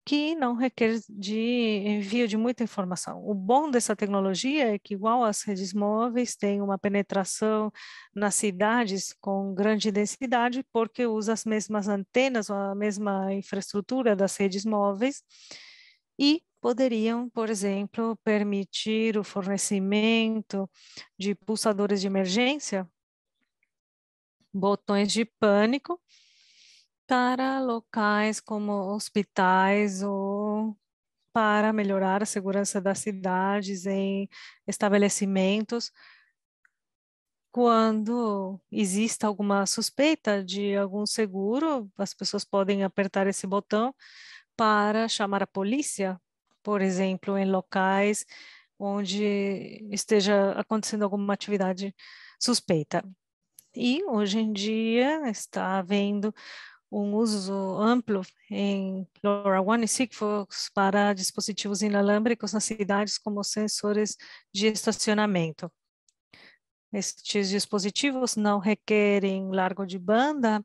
que não requer de envio de muita informação. O bom dessa tecnologia é que, igual às redes móveis, tem uma penetração nas cidades com grande densidade, porque usa as mesmas antenas ou a mesma infraestrutura das redes móveis, e poderiam, por exemplo, permitir o fornecimento de pulsadores de emergência, botões de pânico, para locais como hospitais ou para melhorar a segurança das cidades em estabelecimentos, quando existe alguma suspeita de algum seguro, as pessoas podem apertar esse botão para chamar a polícia, por exemplo, em locais onde esteja acontecendo alguma atividade suspeita. E hoje em dia está havendo um uso amplo em LoRaWAN e Sigfox para dispositivos inalâmbricos nas cidades como sensores de estacionamento. Estes dispositivos não requerem largo de banda,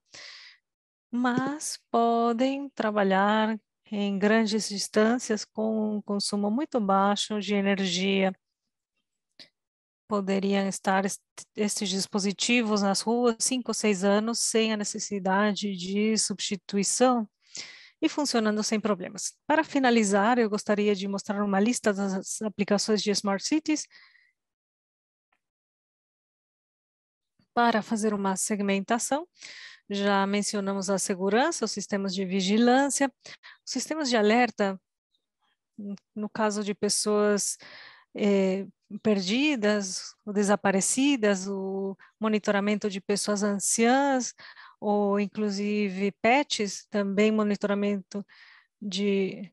mas podem trabalhar em grandes distâncias com um consumo muito baixo de energia. Poderiam estar estes dispositivos nas ruas 5 ou 6 anos sem a necessidade de substituição e funcionando sem problemas. Para finalizar, eu gostaria de mostrar uma lista das aplicações de Smart Cities para fazer uma segmentação. Já mencionamos a segurança, os sistemas de vigilância, os sistemas de alerta, no caso de pessoas perdidas ou desaparecidas, o monitoramento de pessoas anciãs, ou inclusive pets, também monitoramento de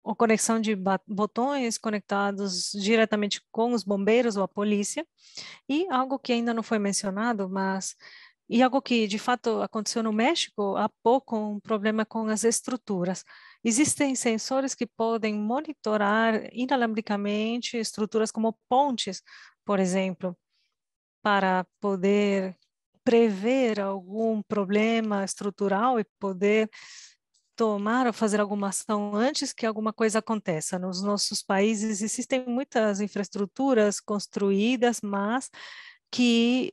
ou conexão de botões conectados diretamente com os bombeiros ou a polícia. E algo que ainda não foi mencionado, e algo que de fato aconteceu no México há pouco, um problema com as estruturas. Existem sensores que podem monitorar inalambricamente estruturas como pontes, por exemplo, para poder prever algum problema estrutural e poder tomar ou fazer alguma ação antes que alguma coisa aconteça. Nos nossos países existem muitas infraestruturas construídas, mas que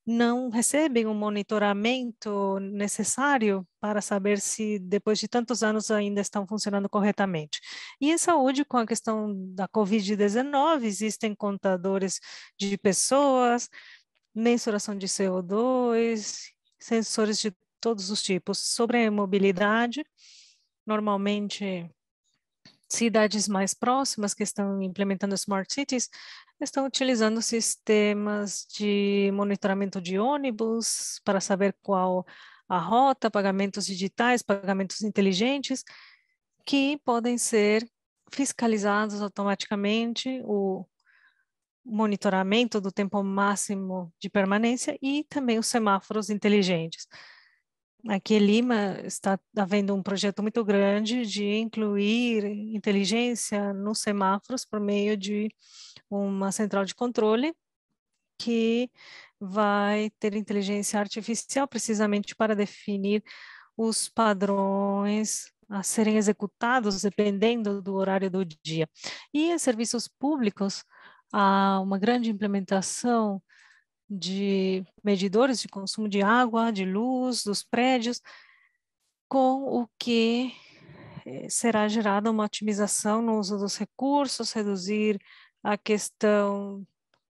não recebem o monitoramento necessário para saber se depois de tantos anos ainda estão funcionando corretamente. E em saúde, com a questão da Covid-19, existem contadores de pessoas, mensuração de CO2, sensores de todos os tipos. Sobre a mobilidade, normalmente cidades mais próximas que estão implementando Smart Cities estão utilizando sistemas de monitoramento de ônibus para saber qual a rota, pagamentos digitais, pagamentos inteligentes, que podem ser fiscalizados automaticamente, o monitoramento do tempo máximo de permanência e também os semáforos inteligentes. Aqui em Lima está havendo um projeto muito grande de incluir inteligência nos semáforos por meio de uma central de controle que vai ter inteligência artificial precisamente para definir os padrões a serem executados dependendo do horário do dia. E em serviços públicos, há uma grande implementação de medidores de consumo de água, de luz, dos prédios, com o que será gerada uma otimização no uso dos recursos, reduzir a questão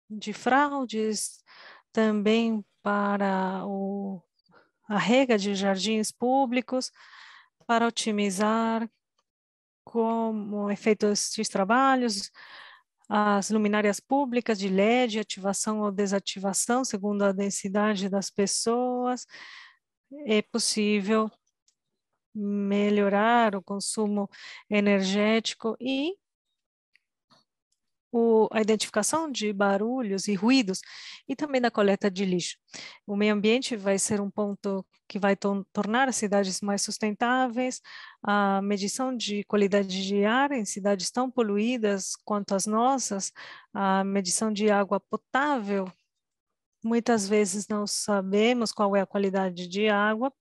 de fraudes, também para a rega de jardins públicos, para otimizar como é feito esses trabalhos, as luminárias públicas de LED, ativação ou desativação, segundo a densidade das pessoas. É possível melhorar o consumo energético e a identificação de barulhos e ruídos e também da coleta de lixo. O meio ambiente vai ser um ponto que vai tornar as cidades mais sustentáveis, a medição de qualidade de ar em cidades tão poluídas quanto as nossas, a medição de água potável. Muitas vezes não sabemos qual é a qualidade de água,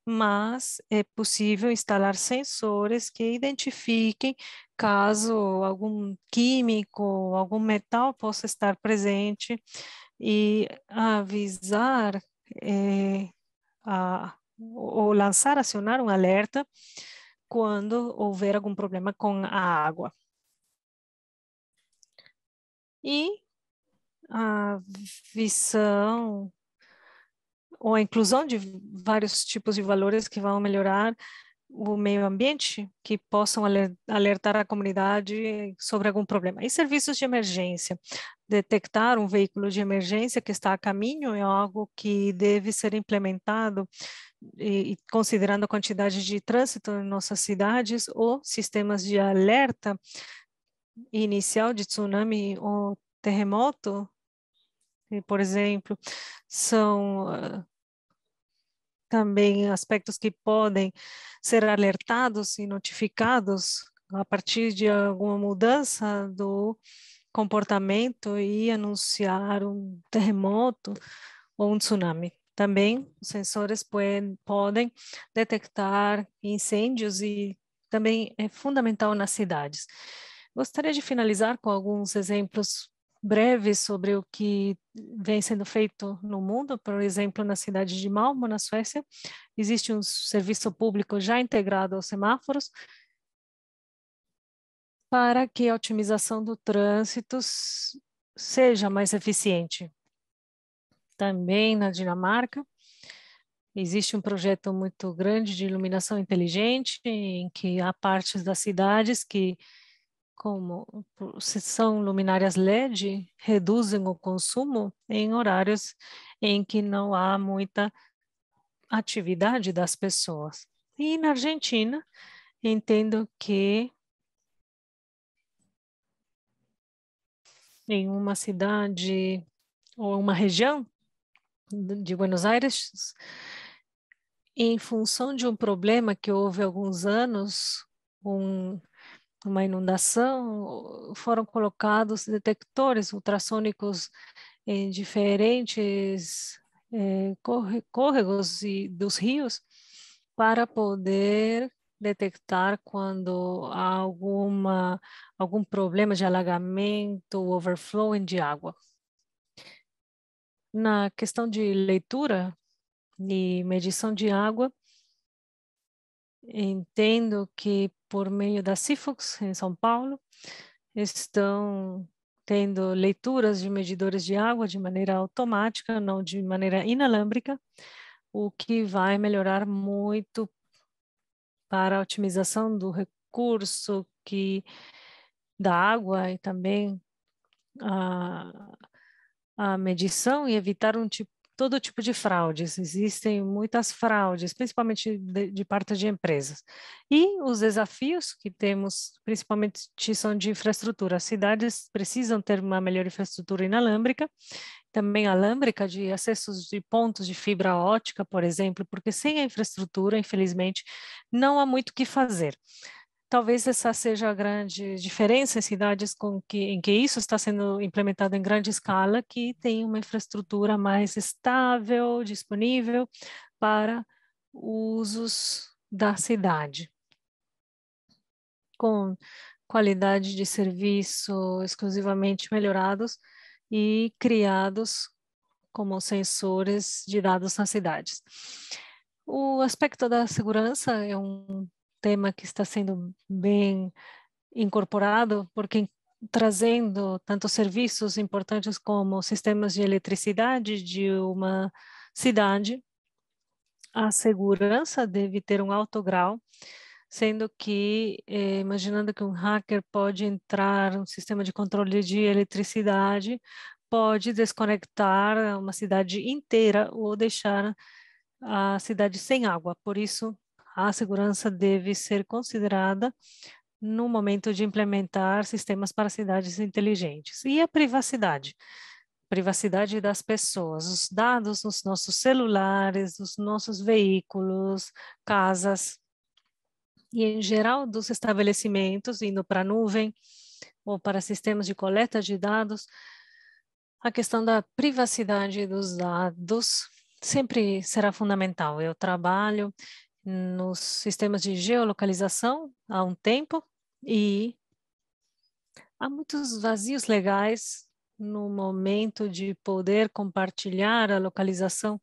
mas é possível instalar sensores que identifiquem caso algum químico, algum metal possa estar presente e avisar ou lançar, acionar um alerta quando houver algum problema com a água. E a visão ou a inclusão de vários tipos de valores que vão melhorar o meio ambiente, que possam alertar a comunidade sobre algum problema. E serviços de emergência. Detectar um veículo de emergência que está a caminho é algo que deve ser implementado e considerando a quantidade de trânsito em nossas cidades ou sistemas de alerta inicial de tsunami ou terremoto, por exemplo, são também aspectos que podem ser alertados e notificados a partir de alguma mudança do comportamento e anunciar um terremoto ou um tsunami. Também os sensores podem detectar incêndios e também é fundamental nas cidades. Gostaria de finalizar com alguns exemplos breves sobre o que vem sendo feito no mundo. Por exemplo, na cidade de Malmö, na Suécia, existe um serviço público já integrado aos semáforos para que a otimização do trânsito seja mais eficiente. Também na Dinamarca, existe um projeto muito grande de iluminação inteligente, em que há partes das cidades que, como são luminárias LED, reduzem o consumo em horários em que não há muita atividade das pessoas. E na Argentina, entendo que em uma cidade ou uma região de Buenos Aires, em função de um problema que houve há alguns anos, uma inundação, foram colocados detectores ultrassônicos em diferentes córregos e dos rios para poder detectar quando há algum problema de alagamento, overflowing de água. Na questão de leitura e medição de água, entendo que por meio da Cifux em São Paulo, estão tendo leituras de medidores de água de maneira automática, não de maneira inalâmbrica, o que vai melhorar muito para a otimização do recurso da água e também a medição e evitar todo tipo de fraudes. Existem muitas fraudes, principalmente de parte de empresas. E os desafios que temos, principalmente, são de infraestrutura. As cidades precisam ter uma melhor infraestrutura inalâmbrica, também alâmbrica de acessos de pontos de fibra ótica, por exemplo, porque sem a infraestrutura, infelizmente, não há muito o que fazer. Talvez essa seja a grande diferença em cidades em que isso está sendo implementado em grande escala, que tem uma infraestrutura mais estável, disponível para usos da cidade, com qualidade de serviço exclusivamente melhorados e criados como sensores de dados nas cidades. O aspecto da segurança é um tema que está sendo bem incorporado, porque trazendo tanto serviços importantes como sistemas de eletricidade de uma cidade, a segurança deve ter um alto grau, sendo que, imaginando que um hacker pode entrar no sistema de controle de eletricidade, pode desconectar uma cidade inteira ou deixar a cidade sem água. Por isso, a segurança deve ser considerada no momento de implementar sistemas para cidades inteligentes. E a privacidade? Privacidade das pessoas, os dados nos nossos celulares, dos nossos veículos, casas, e em geral dos estabelecimentos, indo para a nuvem ou para sistemas de coleta de dados, a questão da privacidade dos dados sempre será fundamental. Eu trabalho nos sistemas de geolocalização há um tempo e há muitos vazios legais no momento de poder compartilhar a localização,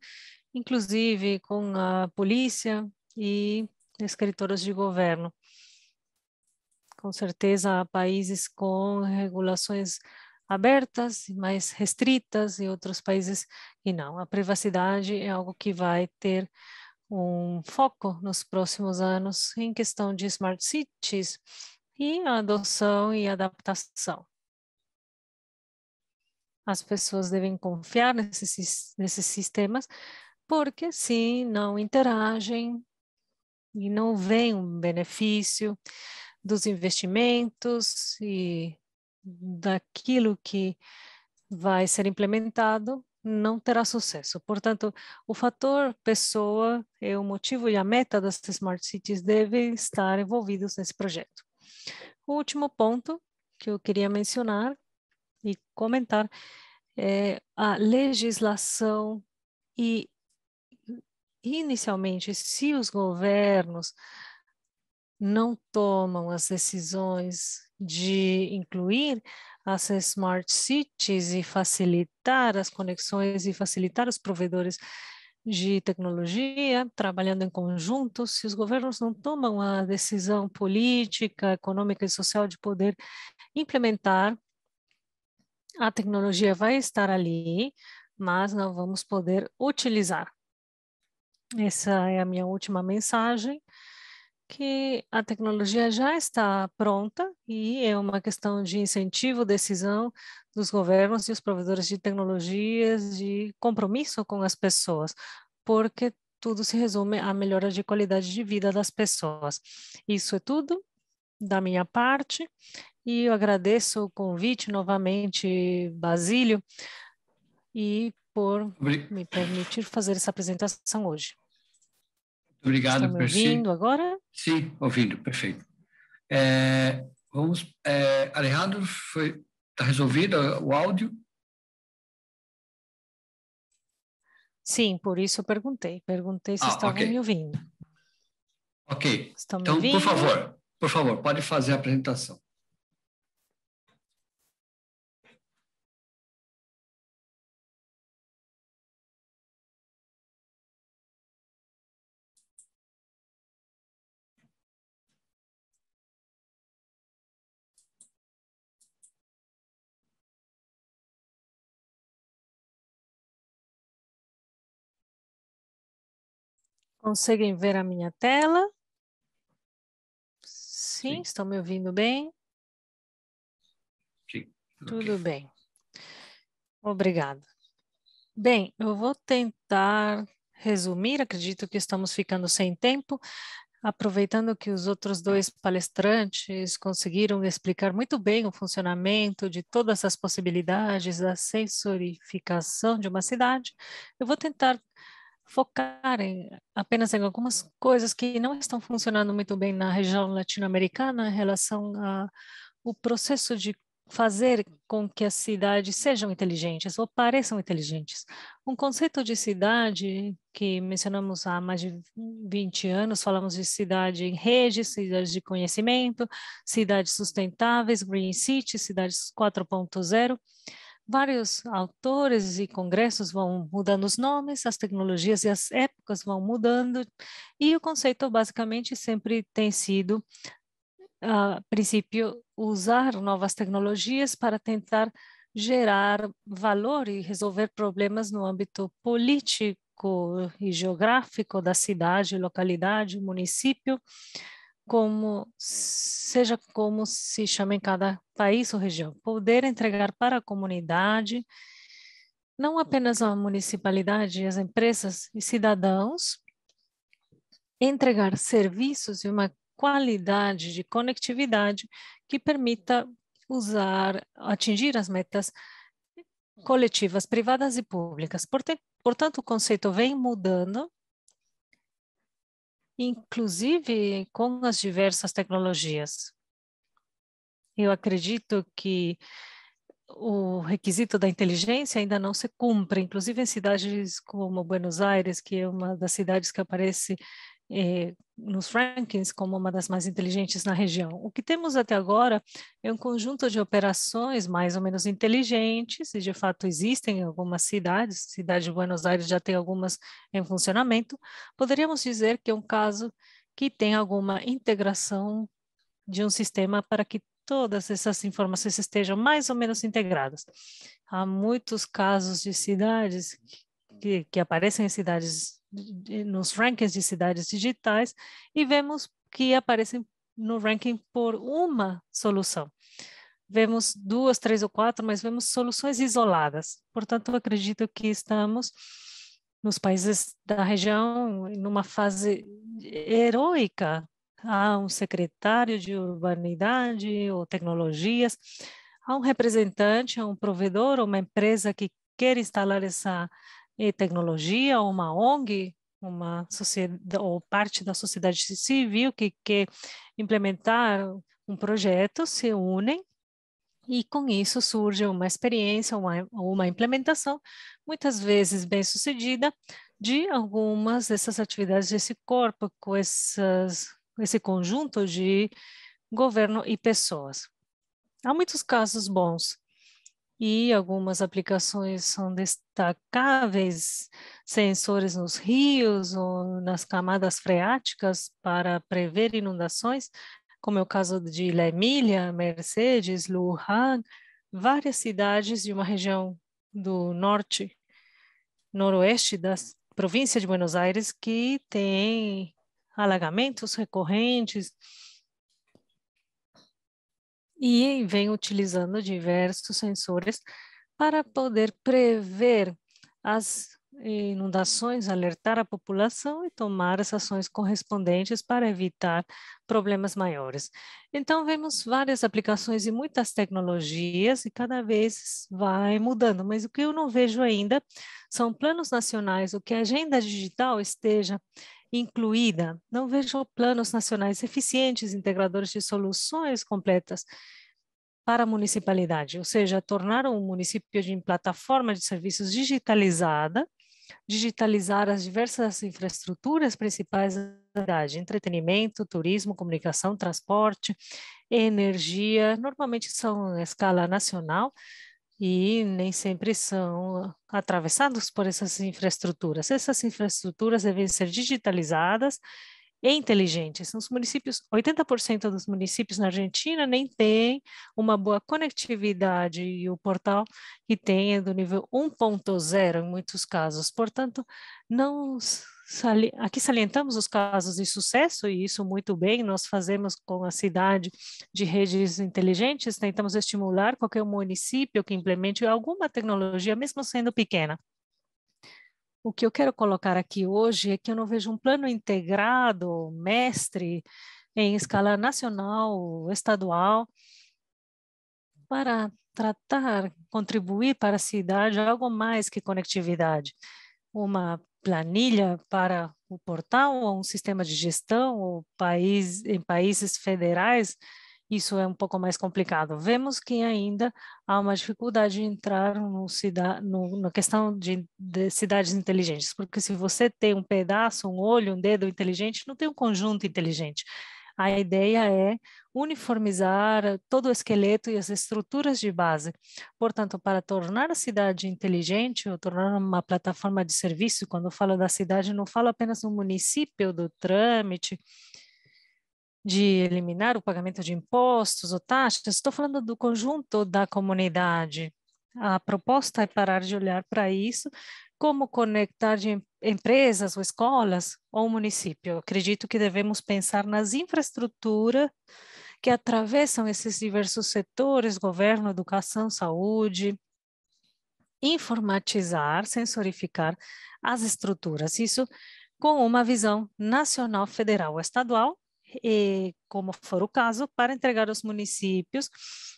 inclusive com a polícia e escritórios de governo. Com certeza, há países com regulações abertas, mais restritas, e outros países que não. A privacidade é algo que vai ter um foco nos próximos anos em questão de smart cities e a adoção e adaptação. As pessoas devem confiar nesses sistemas, porque se não interagem e não veem um benefício dos investimentos e daquilo que vai ser implementado, não terá sucesso. Portanto, o fator pessoa é o motivo e a meta das Smart Cities devem estar envolvidos nesse projeto. O último ponto que eu queria mencionar e comentar é a legislação e, inicialmente, se os governos não tomam as decisões de incluir as smart cities e facilitar as conexões e facilitar os provedores de tecnologia, trabalhando em conjunto, se os governos não tomam a decisão política, econômica e social de poder implementar, a tecnologia vai estar ali, mas não vamos poder utilizar. Essa é a minha última mensagem, que a tecnologia já está pronta e é uma questão de incentivo, decisão dos governos e os provedores de tecnologias, de compromisso com as pessoas, porque tudo se resume à melhora de qualidade de vida das pessoas. Isso é tudo da minha parte e eu agradeço o convite novamente, Basílio, e por me permitir fazer essa apresentação hoje. Obrigado, Estão me Percy. ouvindo agora? Sim, ouvindo, perfeito. Alejandro, está resolvido o áudio? Sim, por isso eu perguntei. Perguntei se estavam me ouvindo. Ok. Estão me Então, ouvindo? por favor, pode fazer a apresentação. Conseguem ver a minha tela? Sim, Sim. estão me ouvindo bem? Sim. Tudo bem. Obrigada. Bem, eu vou tentar resumir, acredito que estamos ficando sem tempo, aproveitando que os outros dois palestrantes conseguiram explicar muito bem o funcionamento de todas as possibilidades da sensorificação de uma cidade, eu vou tentar focar apenas em algumas coisas que não estão funcionando muito bem na região latino-americana em relação ao processo de fazer com que as cidades sejam inteligentes ou pareçam inteligentes. Um conceito de cidade que mencionamos há mais de 20 anos, falamos de cidade em rede, cidades de conhecimento, cidades sustentáveis, Green City, cidades 4.0. Vários autores e congressos vão mudando os nomes, as tecnologias e as épocas vão mudando, e o conceito basicamente sempre tem sido, a princípio, usar novas tecnologias para tentar gerar valor e resolver problemas no âmbito político e geográfico da cidade, localidade, município, seja como se chama em cada país ou região. Poder entregar para a comunidade, não apenas a municipalidade, as empresas e cidadãos, entregar serviços e uma qualidade de conectividade que permita atingir as metas coletivas, privadas e públicas. Portanto, o conceito vem mudando, inclusive com as diversas tecnologias. Eu acredito que o requisito da inteligência ainda não se cumpre, inclusive em cidades como Buenos Aires, que é uma das cidades que aparece nos rankings como uma das mais inteligentes na região. O que temos até agora é um conjunto de operações mais ou menos inteligentes, e de fato existem em algumas cidades, a cidade de Buenos Aires já tem algumas em funcionamento. Poderíamos dizer que é um caso que tem alguma integração de um sistema para que todas essas informações estejam mais ou menos integradas. Há muitos casos de cidades que aparecem em cidades, nos rankings de cidades digitais, e vemos que aparecem no ranking por uma solução. Vemos 2, 3 ou 4, mas vemos soluções isoladas. Portanto, eu acredito que estamos nos países da região numa fase heróica. Há um secretário de urbanidade ou tecnologias, há um representante, há um provedor, uma empresa que quer instalar essa tecnologia, uma ONG, uma sociedade, ou parte da sociedade civil que quer implementar um projeto, se unem, e com isso surge uma experiência, uma implementação, muitas vezes bem-sucedida, de algumas dessas atividades desse corpo, com esse conjunto de governo e pessoas. Há muitos casos bons e algumas aplicações são destacáveis, sensores nos rios ou nas camadas freáticas para prever inundações, como é o caso de La Emília, Mercedes, Luján, várias cidades de uma região do norte, noroeste da província de Buenos Aires que tem alagamentos recorrentes e vem utilizando diversos sensores para poder prever as inundações, alertar a população e tomar as ações correspondentes para evitar problemas maiores. Então, vemos várias aplicações e muitas tecnologias e cada vez vai mudando, mas o que eu não vejo ainda são planos nacionais, o que a agenda digital esteja incluída. Não vejo planos nacionais eficientes, integradores de soluções completas para a municipalidade, ou seja, tornar um município de plataforma de serviços digitalizada, digitalizar as diversas infraestruturas principais da cidade, entretenimento, turismo, comunicação, transporte, energia, normalmente são em escala nacional e nem sempre são atravessados por essas infraestruturas. Essas infraestruturas devem ser digitalizadas e inteligentes. Nos municípios, 80% dos municípios na Argentina nem têm uma boa conectividade e o portal que tem é do nível 1.0 em muitos casos. Portanto, não aqui salientamos os casos de sucesso e isso muito bem nós fazemos com a cidade de redes inteligentes, tentamos estimular qualquer município que implemente alguma tecnologia, mesmo sendo pequena. O que eu quero colocar aqui hoje é que eu não vejo um plano integrado, mestre, em escala nacional, estadual, para tratar, contribuir para a cidade algo mais que conectividade. Uma planilha para o portal, ou um sistema de gestão, ou em países federais, isso é um pouco mais complicado. Vemos que ainda há uma dificuldade de entrar na questão de cidades inteligentes, porque se você tem um pedaço, um olho, um dedo inteligente, não tem um conjunto inteligente. A ideia é uniformizar todo o esqueleto e as estruturas de base. Portanto, para tornar a cidade inteligente, ou tornar uma plataforma de serviço, quando eu falo da cidade, não falo apenas do município, do trâmite, de eliminar o pagamento de impostos ou taxas, estou falando do conjunto da comunidade. A proposta é parar de olhar para isso como conectar de empresas ou escolas ou município. Eu acredito que devemos pensar nas infraestruturas que atravessam esses diversos setores, governo, educação, saúde, informatizar, sensorificar as estruturas. Isso com uma visão nacional, federal ou estadual, e, como for o caso, para entregar aos municípios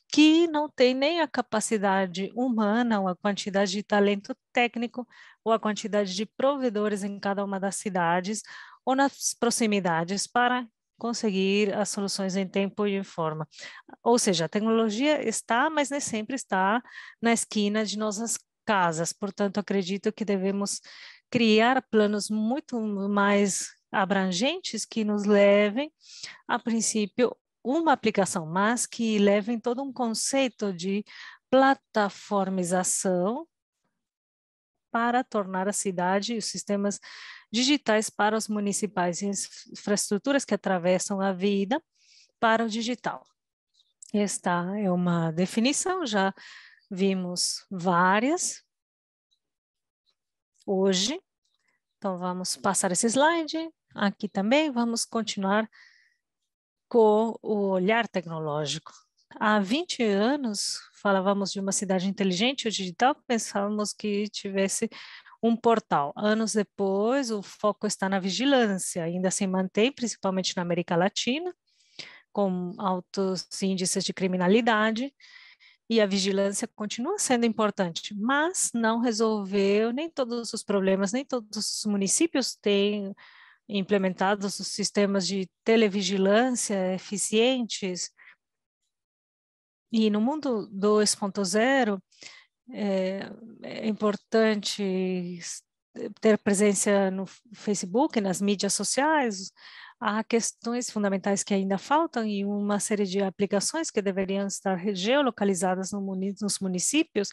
que não têm nem a capacidade humana ou a quantidade de talento técnico ou a quantidade de provedores em cada uma das cidades ou nas proximidades para conseguir as soluções em tempo e em forma. Ou seja, a tecnologia está, mas nem sempre está na esquina de nossas casas. Portanto, acredito que devemos criar planos muito mais abrangentes que nos levem, a princípio, uma aplicação, mas que levem todo um conceito de plataformização para tornar a cidade e os sistemas digitais para os municipais e as infraestruturas que atravessam a vida para o digital. Esta é uma definição, já vimos várias hoje. Então, vamos passar esse slide. Aqui também vamos continuar com o olhar tecnológico. Há 20 anos, falávamos de uma cidade inteligente ou digital, pensávamos que tivesse um portal. Anos depois, o foco está na vigilância, ainda se mantém, principalmente na América Latina, com altos índices de criminalidade, e a vigilância continua sendo importante, mas não resolveu nem todos os problemas, nem todos os municípios têm implementados os sistemas de televigilância eficientes. E no mundo 2.0, é importante ter presença no Facebook, nas mídias sociais. Há questões fundamentais que ainda faltam e uma série de aplicações que deveriam estar geolocalizadas nos municípios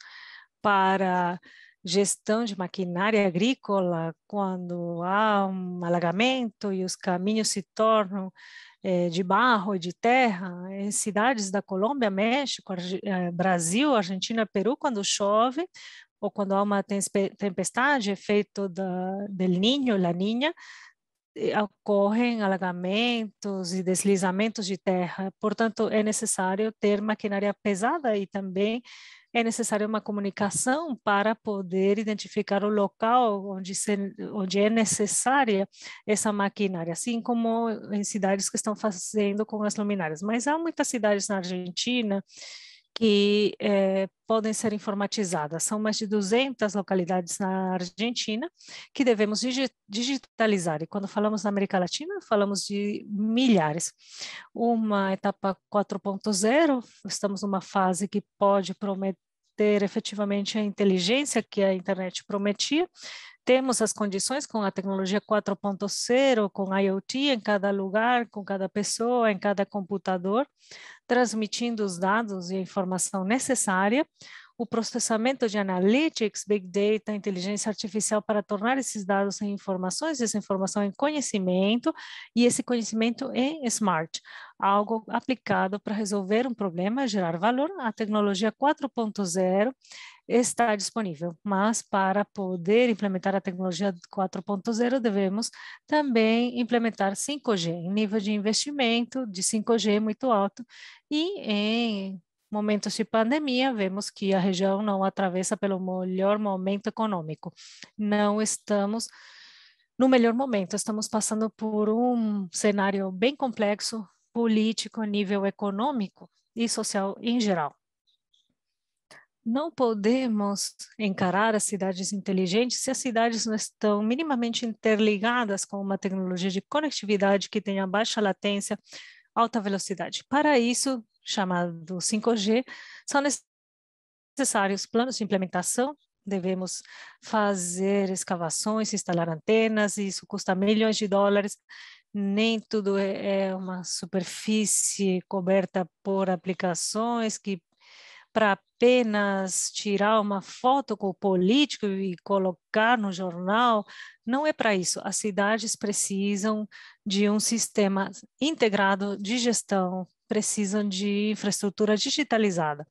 para gestão de maquinária agrícola, quando há um alagamento e os caminhos se tornam de barro e de terra, em cidades da Colômbia, México, Brasil, Argentina, Peru, quando chove, ou quando há uma tempestade, efeito del Niño, La Niña, ocorrem alagamentos e deslizamentos de terra. Portanto, é necessário ter maquinária pesada e também é necessária uma comunicação para poder identificar o local onde é necessária essa maquinária, assim como em cidades que estão fazendo com as luminárias. Mas há muitas cidades na Argentina que podem ser informatizadas. São mais de 200 localidades na Argentina que devemos digitalizar. E quando falamos na América Latina, falamos de milhares. Uma etapa 4.0, estamos numa fase que pode prometer efetivamente a inteligência que a internet prometia. Temos as condições com a tecnologia 4.0, com IoT em cada lugar, com cada pessoa, em cada computador, transmitindo os dados e a informação necessária, o processamento de analytics, big data, inteligência artificial para tornar esses dados em informações, essa informação em conhecimento e esse conhecimento em smart, algo aplicado para resolver um problema, gerar valor. A tecnologia 4.0 está disponível, mas para poder implementar a tecnologia 4.0 devemos também implementar 5G, em nível de investimento de 5G muito alto, e em momentos de pandemia, vemos que a região não atravessa pelo melhor momento econômico. Não estamos no melhor momento, estamos passando por um cenário bem complexo, político, a nível econômico e social em geral. Não podemos encarar as cidades inteligentes se as cidades não estão minimamente interligadas com uma tecnologia de conectividade que tenha baixa latência, alta velocidade. Para isso, chamado 5G, são necessários planos de implementação. Devemos fazer escavações, instalar antenas, e isso custa milhões de dólares. Nem tudo é uma superfície coberta por aplicações que para apenas tirar uma foto com o político e colocar no jornal, não é para isso. As cidades precisam de um sistema integrado de gestão, precisam de infraestrutura digitalizada.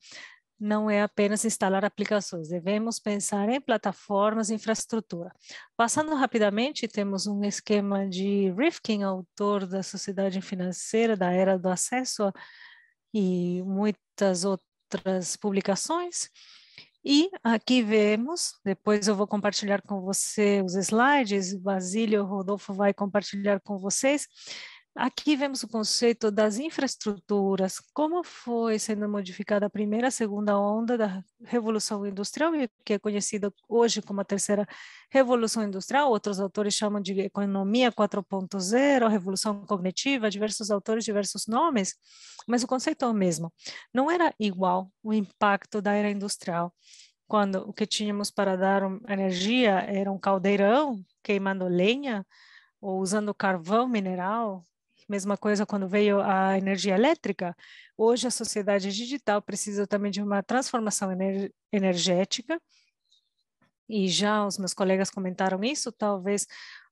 Não é apenas instalar aplicações, devemos pensar em plataformas e infraestrutura. Passando rapidamente, temos um esquema de Rifkin, autor da Sociedade Financeira, da Era do Acesso, e muitas outras publicações. E aqui vemos, depois eu vou compartilhar com você os slides, Basílio, Rodolfo vai compartilhar com vocês. Aqui vemos o conceito das infraestruturas, como foi sendo modificada a primeira e a segunda onda da Revolução Industrial, que é conhecida hoje como a terceira Revolução Industrial. Outros autores chamam de Economia 4.0, Revolução Cognitiva, diversos autores, diversos nomes, mas o conceito é o mesmo. Não era igual o impacto da era industrial, quando o que tínhamos para dar energia era um caldeirão queimando lenha, ou usando carvão mineral. Mesma coisa quando veio a energia elétrica. Hoje a sociedade digital precisa também de uma transformação energética, e já os meus colegas comentaram isso. Talvez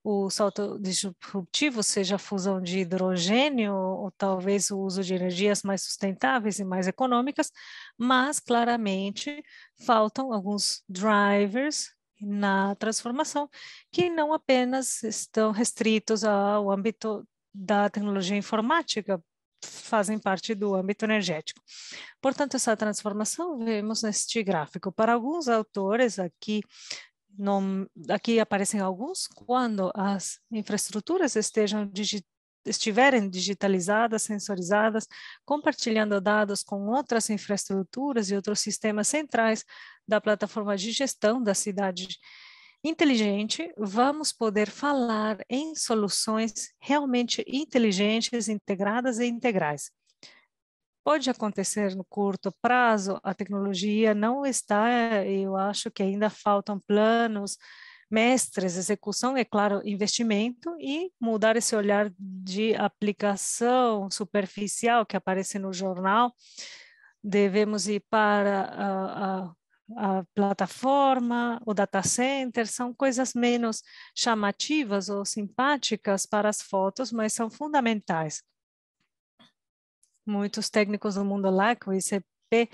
o salto disruptivo seja a fusão de hidrogênio, ou talvez o uso de energias mais sustentáveis e mais econômicas, mas claramente faltam alguns drivers na transformação que não apenas estão restritos ao âmbito da tecnologia informática, fazem parte do âmbito energético. Portanto, essa transformação vemos neste gráfico. Para alguns autores, aqui aparecem alguns, quando as infraestruturas estiverem digitalizadas, sensorizadas, compartilhando dados com outras infraestruturas e outros sistemas centrais da plataforma de gestão da cidade inteligente, vamos poder falar em soluções realmente inteligentes, integradas e integrais. Pode acontecer no curto prazo, a tecnologia não está, eu acho que ainda faltam planos, mestres, execução, é claro, investimento, e mudar esse olhar de aplicação superficial que aparece no jornal. Devemos ir para a plataforma, o data center, são coisas menos chamativas ou simpáticas para as fotos, mas são fundamentais. Muitos técnicos do mundo lá, com o ICP,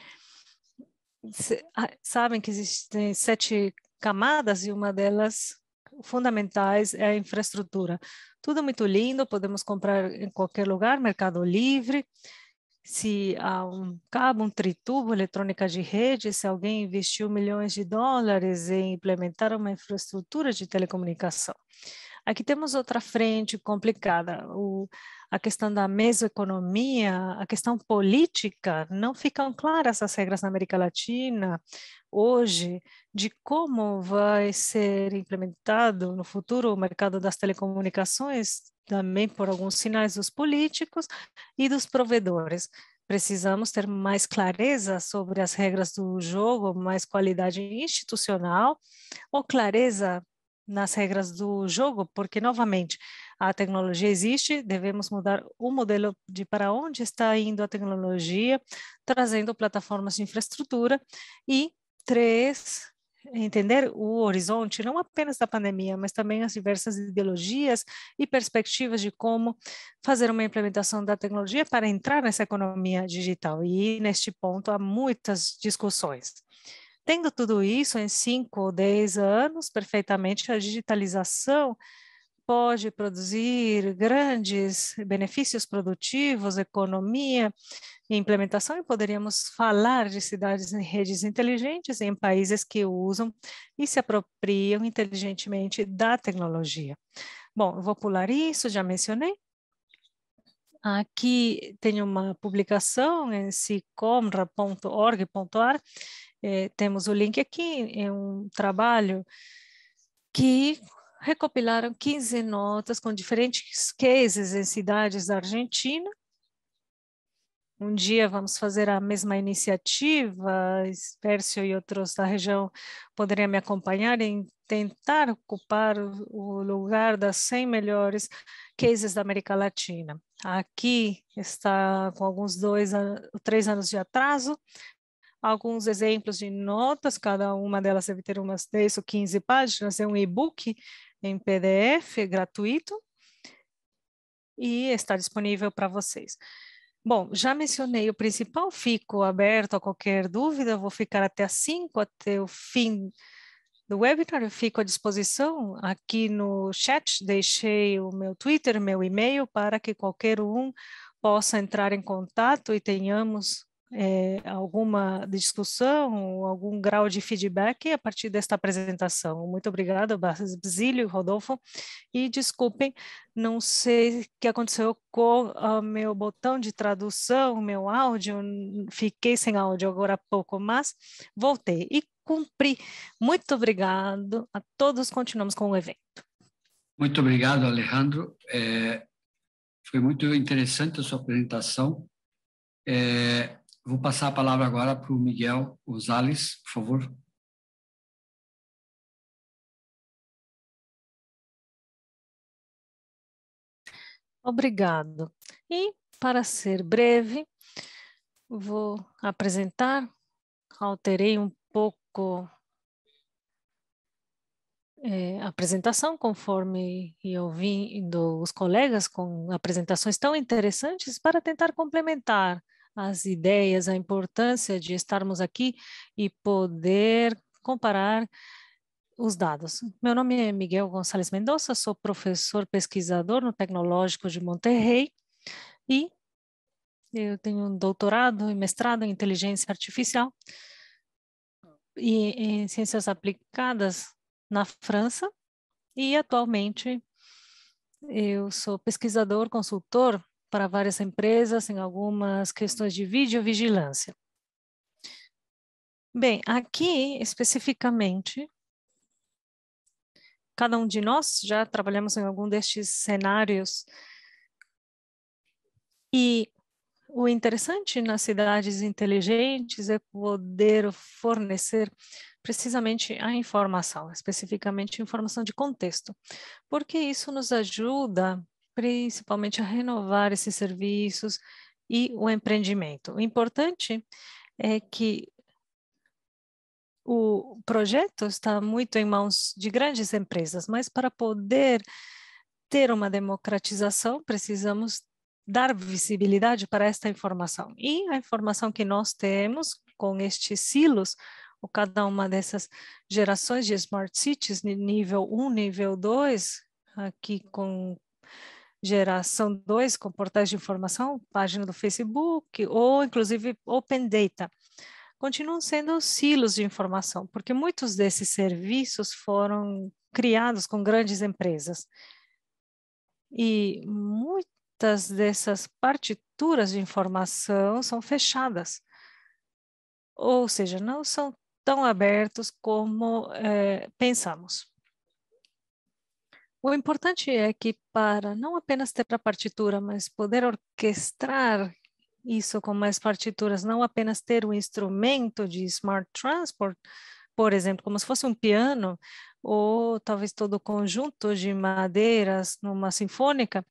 sabem que existem 7 camadas, e uma delas fundamentais é a infraestrutura. Tudo muito lindo, podemos comprar em qualquer lugar, Mercado Livre, se há um cabo, um tritubo, eletrônica de rede, se alguém investiu milhões de dólares em implementar uma infraestrutura de telecomunicação. Aqui temos outra frente complicada, a questão da mesoeconomia, a questão política, não ficam claras as regras na América Latina hoje de como vai ser implementado no futuro o mercado das telecomunicações, também por alguns sinais dos políticos e dos provedores. Precisamos ter mais clareza sobre as regras do jogo, mais qualidade institucional ou clareza nas regras do jogo, porque, novamente, a tecnologia existe, devemos mudar o modelo de para onde está indo a tecnologia, trazendo plataformas de infraestrutura e, 3, entender o horizonte, não apenas da pandemia, mas também as diversas ideologias e perspectivas de como fazer uma implementação da tecnologia para entrar nessa economia digital. E, neste ponto, há muitas discussões. Tendo tudo isso em 5 ou 10 anos, perfeitamente, a digitalização pode produzir grandes benefícios produtivos, economia e implementação, e poderíamos falar de cidades em redes inteligentes em países que usam e se apropriam inteligentemente da tecnologia. Bom, eu vou pular isso, já mencionei. Aqui tem uma publicação em sicomra.org.ar, temos o link aqui, é um trabalho que recopilaram 15 notas com diferentes cases em cidades da Argentina. Um dia vamos fazer a mesma iniciativa, Pércio e outros da região poderiam me acompanhar em tentar ocupar o lugar das 100 melhores cases da América Latina. Aqui está com alguns 3 anos de atraso, alguns exemplos de notas, cada uma delas deve ter umas 10 ou 15 páginas, é um e-book em PDF, gratuito, e está disponível para vocês. Bom, já mencionei o principal, fico aberto a qualquer dúvida, vou ficar até às 5, até o fim do webinar, eu fico à disposição. Aqui no chat deixei o meu Twitter, meu e-mail, para que qualquer um possa entrar em contato e tenhamos alguma discussão, algum grau de feedback a partir desta apresentação. Muito obrigada, Basílio e Rodolfo, e desculpem, não sei o que aconteceu com o meu botão de tradução, meu áudio, fiquei sem áudio agora há pouco, mas voltei e cumpri. Muito obrigado a todos, continuamos com o evento. Muito obrigado, Alejandro. Foi muito interessante a sua apresentação. Vou passar a palavra agora para o Miguel Gonzalez, por favor. Obrigado. E, para ser breve, vou apresentar, alterei um pouco a apresentação, conforme eu vi dos colegas com apresentações tão interessantes, para tentar complementar as ideias, a importância de estarmos aqui e poder comparar os dados. Meu nome é Miguel Gonçalves Mendonça, sou professor pesquisador no Tecnológico de Monterrey e eu tenho um doutorado e mestrado em inteligência artificial e em ciências aplicadas na França e atualmente eu sou pesquisador, consultor para várias empresas em algumas questões de videovigilância. Bem, aqui especificamente, cada um de nós já trabalhamos em algum destes cenários e o interessante nas cidades inteligentes é poder fornecer precisamente a informação, especificamente informação de contexto, porque isso nos ajuda principalmente a renovar esses serviços e o empreendimento. O importante é que o projeto está muito em mãos de grandes empresas, mas para poder ter uma democratização, precisamos dar visibilidade para esta informação. E a informação que nós temos com estes silos, ou cada uma dessas gerações de Smart Cities, nível 1, nível 2, aqui com geração 2 com portais de informação, página do Facebook ou inclusive Open Data, continuam sendo silos de informação, porque muitos desses serviços foram criados com grandes empresas. E muitas dessas partituras de informação são fechadas, ou seja, não são tão abertos como pensamos. O importante é que para não apenas ter a partitura, mas poder orquestrar isso com mais partituras, não apenas ter um instrumento de Smart Transport, por exemplo, como se fosse um piano, ou talvez todo o conjunto de madeiras numa sinfônica,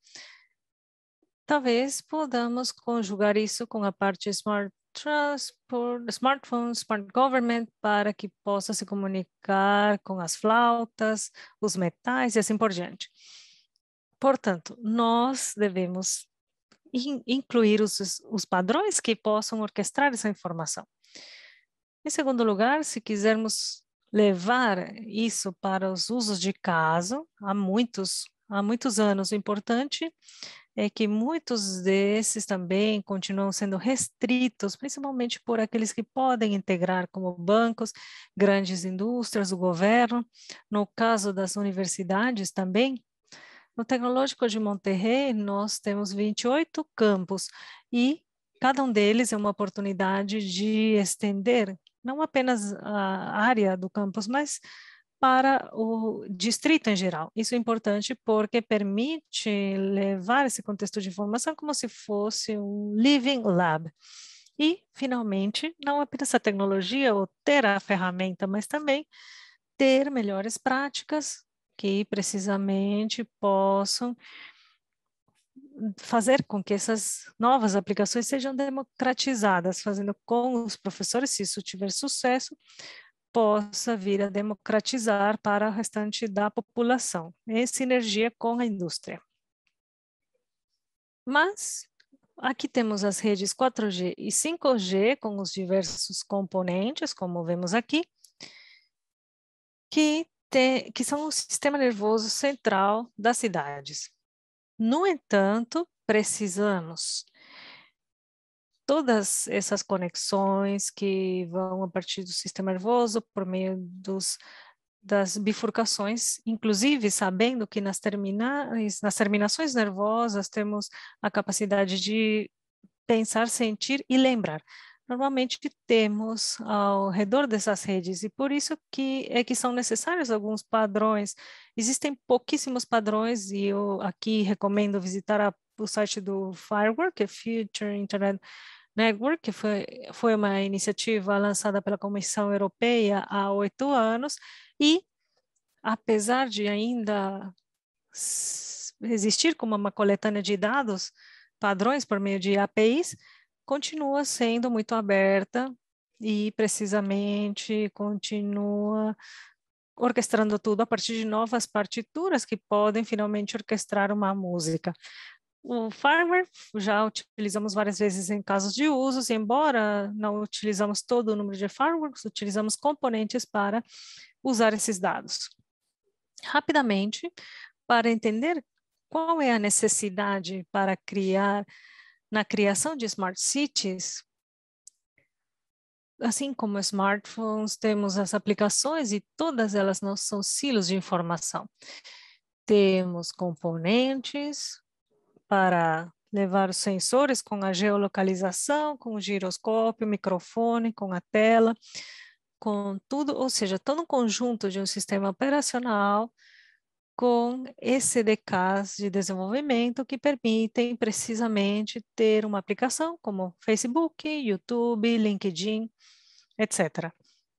talvez podamos conjugar isso com a parte Smart Transport, Smartphone, Smart Government, para que possa se comunicar com as flautas, os metais e assim por diante. Portanto, nós devemos incluir os padrões que possam orquestrar essa informação. Em segundo lugar, se quisermos levar isso para os usos de caso, há muitos anos, o importante é que muitos desses também continuam sendo restritos, principalmente por aqueles que podem integrar, como bancos, grandes indústrias, o governo. No caso das universidades também, no Tecnológico de Monterrey, nós temos 28 campos e cada um deles é uma oportunidade de estender não apenas a área do campus, mas para o distrito em geral. Isso é importante porque permite levar esse contexto de informação como se fosse um living lab. E, finalmente, não apenas a tecnologia ou ter a ferramenta, mas também ter melhores práticas que precisamente possam fazer com que essas novas aplicações sejam democratizadas, fazendo com os professores, se isso tiver sucesso, possa vir a democratizar para o restante da população, em sinergia com a indústria. Mas aqui temos as redes 4G e 5G com os diversos componentes, como vemos aqui, que são o sistema nervoso central das cidades. No entanto, precisamos todas essas conexões que vão a partir do sistema nervoso por meio das bifurcações, inclusive sabendo que nas terminações nervosas temos a capacidade de pensar, sentir e lembrar. Normalmente temos ao redor dessas redes e por isso que são necessários alguns padrões. Existem pouquíssimos padrões e eu aqui recomendo visitar o site do FIREWORK, que é Future Internet Network, que foi uma iniciativa lançada pela Comissão Europeia há 8 anos e, apesar de ainda existir como uma coletânea de dados, padrões por meio de APIs, continua sendo muito aberta e precisamente continua orquestrando tudo a partir de novas partituras que podem finalmente orquestrar uma música. O firmware já utilizamos várias vezes em casos de usos, e embora não utilizamos todo o número de firmwares, utilizamos componentes para usar esses dados. Rapidamente, para entender qual é a necessidade para na criação de smart cities, assim como smartphones, temos as aplicações e todas elas não são silos de informação. Temos componentes para levar os sensores com a geolocalização, com o giroscópio, microfone, com a tela, com tudo, ou seja, todo um conjunto de um sistema operacional com SDKs de desenvolvimento que permitem precisamente ter uma aplicação como Facebook, YouTube, LinkedIn, etc.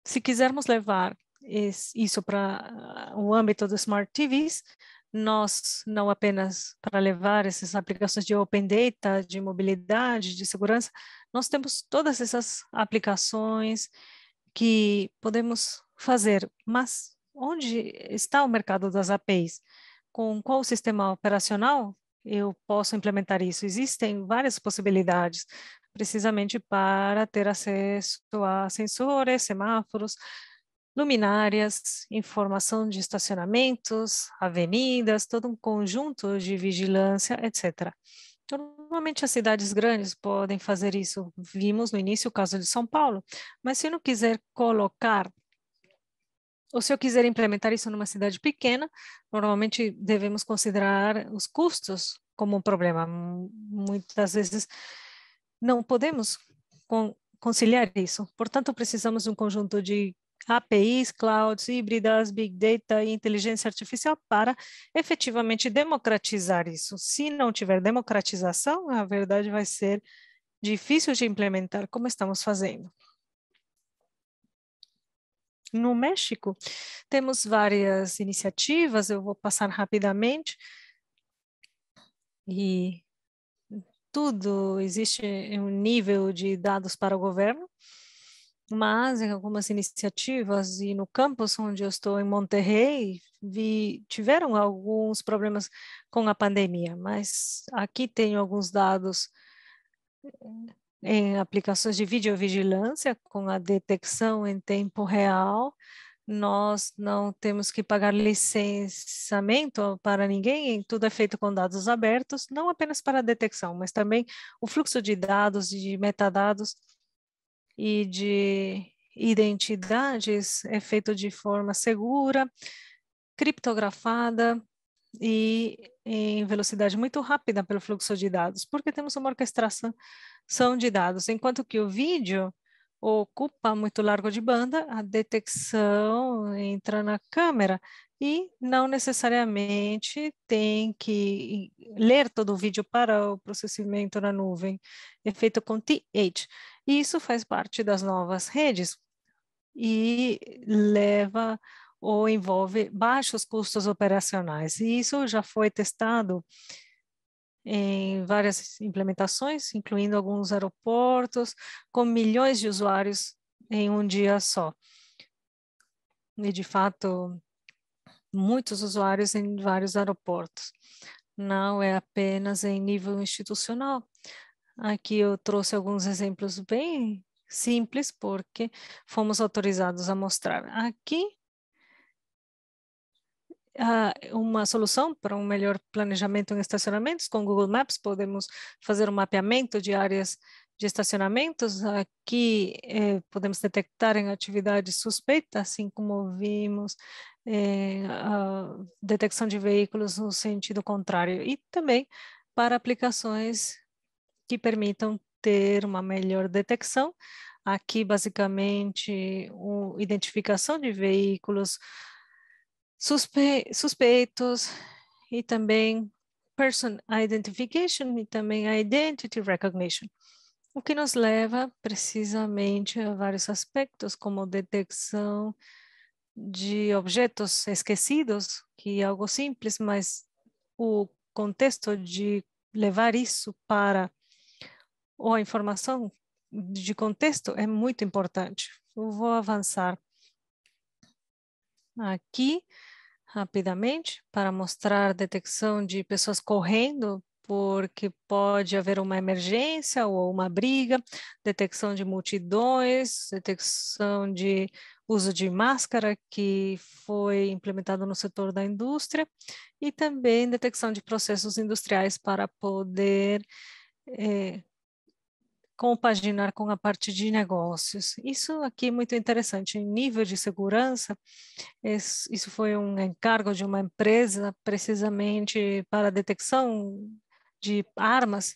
Se quisermos levar isso para o âmbito dos Smart TVs, nós não apenas para levar essas aplicações de Open Data, de mobilidade, de segurança, nós temos todas essas aplicações que podemos fazer, mas onde está o mercado das APIs? Com qual sistema operacional eu posso implementar isso? Existem várias possibilidades, precisamente para ter acesso a sensores, semáforos, luminárias, informação de estacionamentos, avenidas, todo um conjunto de vigilância, etc. Normalmente as cidades grandes podem fazer isso. Vimos no início o caso de São Paulo, mas se eu não quiser colocar, ou se eu quiser implementar isso numa cidade pequena, normalmente devemos considerar os custos como um problema. Muitas vezes não podemos conciliar isso. Portanto, precisamos de um conjunto de APIs, clouds, híbridas, Big Data e inteligência artificial para efetivamente democratizar isso. Se não tiver democratização, a verdade vai ser difícil de implementar como estamos fazendo. No México, temos várias iniciativas, eu vou passar rapidamente. E tudo existe em um nível de dados para o governo, mas em algumas iniciativas e no campus onde eu estou em Monterrey, tiveram alguns problemas com a pandemia, mas aqui tenho alguns dados em aplicações de videovigilância com a detecção em tempo real. Nós não temos que pagar licenciamento para ninguém, tudo é feito com dados abertos, não apenas para a detecção, mas também o fluxo de dados, de metadados e de identidades é feito de forma segura, criptografada e em velocidade muito rápida pelo fluxo de dados, porque temos uma orquestração de dados, enquanto que o vídeo ocupa muito largo de banda, a detecção entra na câmera e não necessariamente tem que ler todo o vídeo para o processamento na nuvem. É feito com TH. E isso faz parte das novas redes e leva ou envolve baixos custos operacionais. E isso já foi testado em várias implementações, incluindo alguns aeroportos, com milhões de usuários em um dia só. E, de fato, muitos usuários em vários aeroportos. Não é apenas em nível institucional. Aqui eu trouxe alguns exemplos bem simples, porque fomos autorizados a mostrar. Aqui, uma solução para um melhor planejamento em estacionamentos. Com Google Maps, podemos fazer um mapeamento de áreas de estacionamentos. Aqui podemos detectar em atividade suspeita, assim como vimos a detecção de veículos no sentido contrário. E também para aplicações que permitam ter uma melhor detecção. Aqui, basicamente, identificação de veículos suspeitos e também person identification e também identity recognition, o que nos leva precisamente a vários aspectos, como detecção de objetos esquecidos, que é algo simples, mas o contexto de levar isso para ou a informação de contexto é muito importante. Eu vou avançar aqui rapidamente para mostrar a detecção de pessoas correndo porque pode haver uma emergência ou uma briga, detecção de multidões, detecção de uso de máscara que foi implementado no setor da indústria e também detecção de processos industriais para poder compaginar com a parte de negócios. Isso aqui é muito interessante. Em nível de segurança, isso foi um encargo de uma empresa precisamente para a detecção de armas,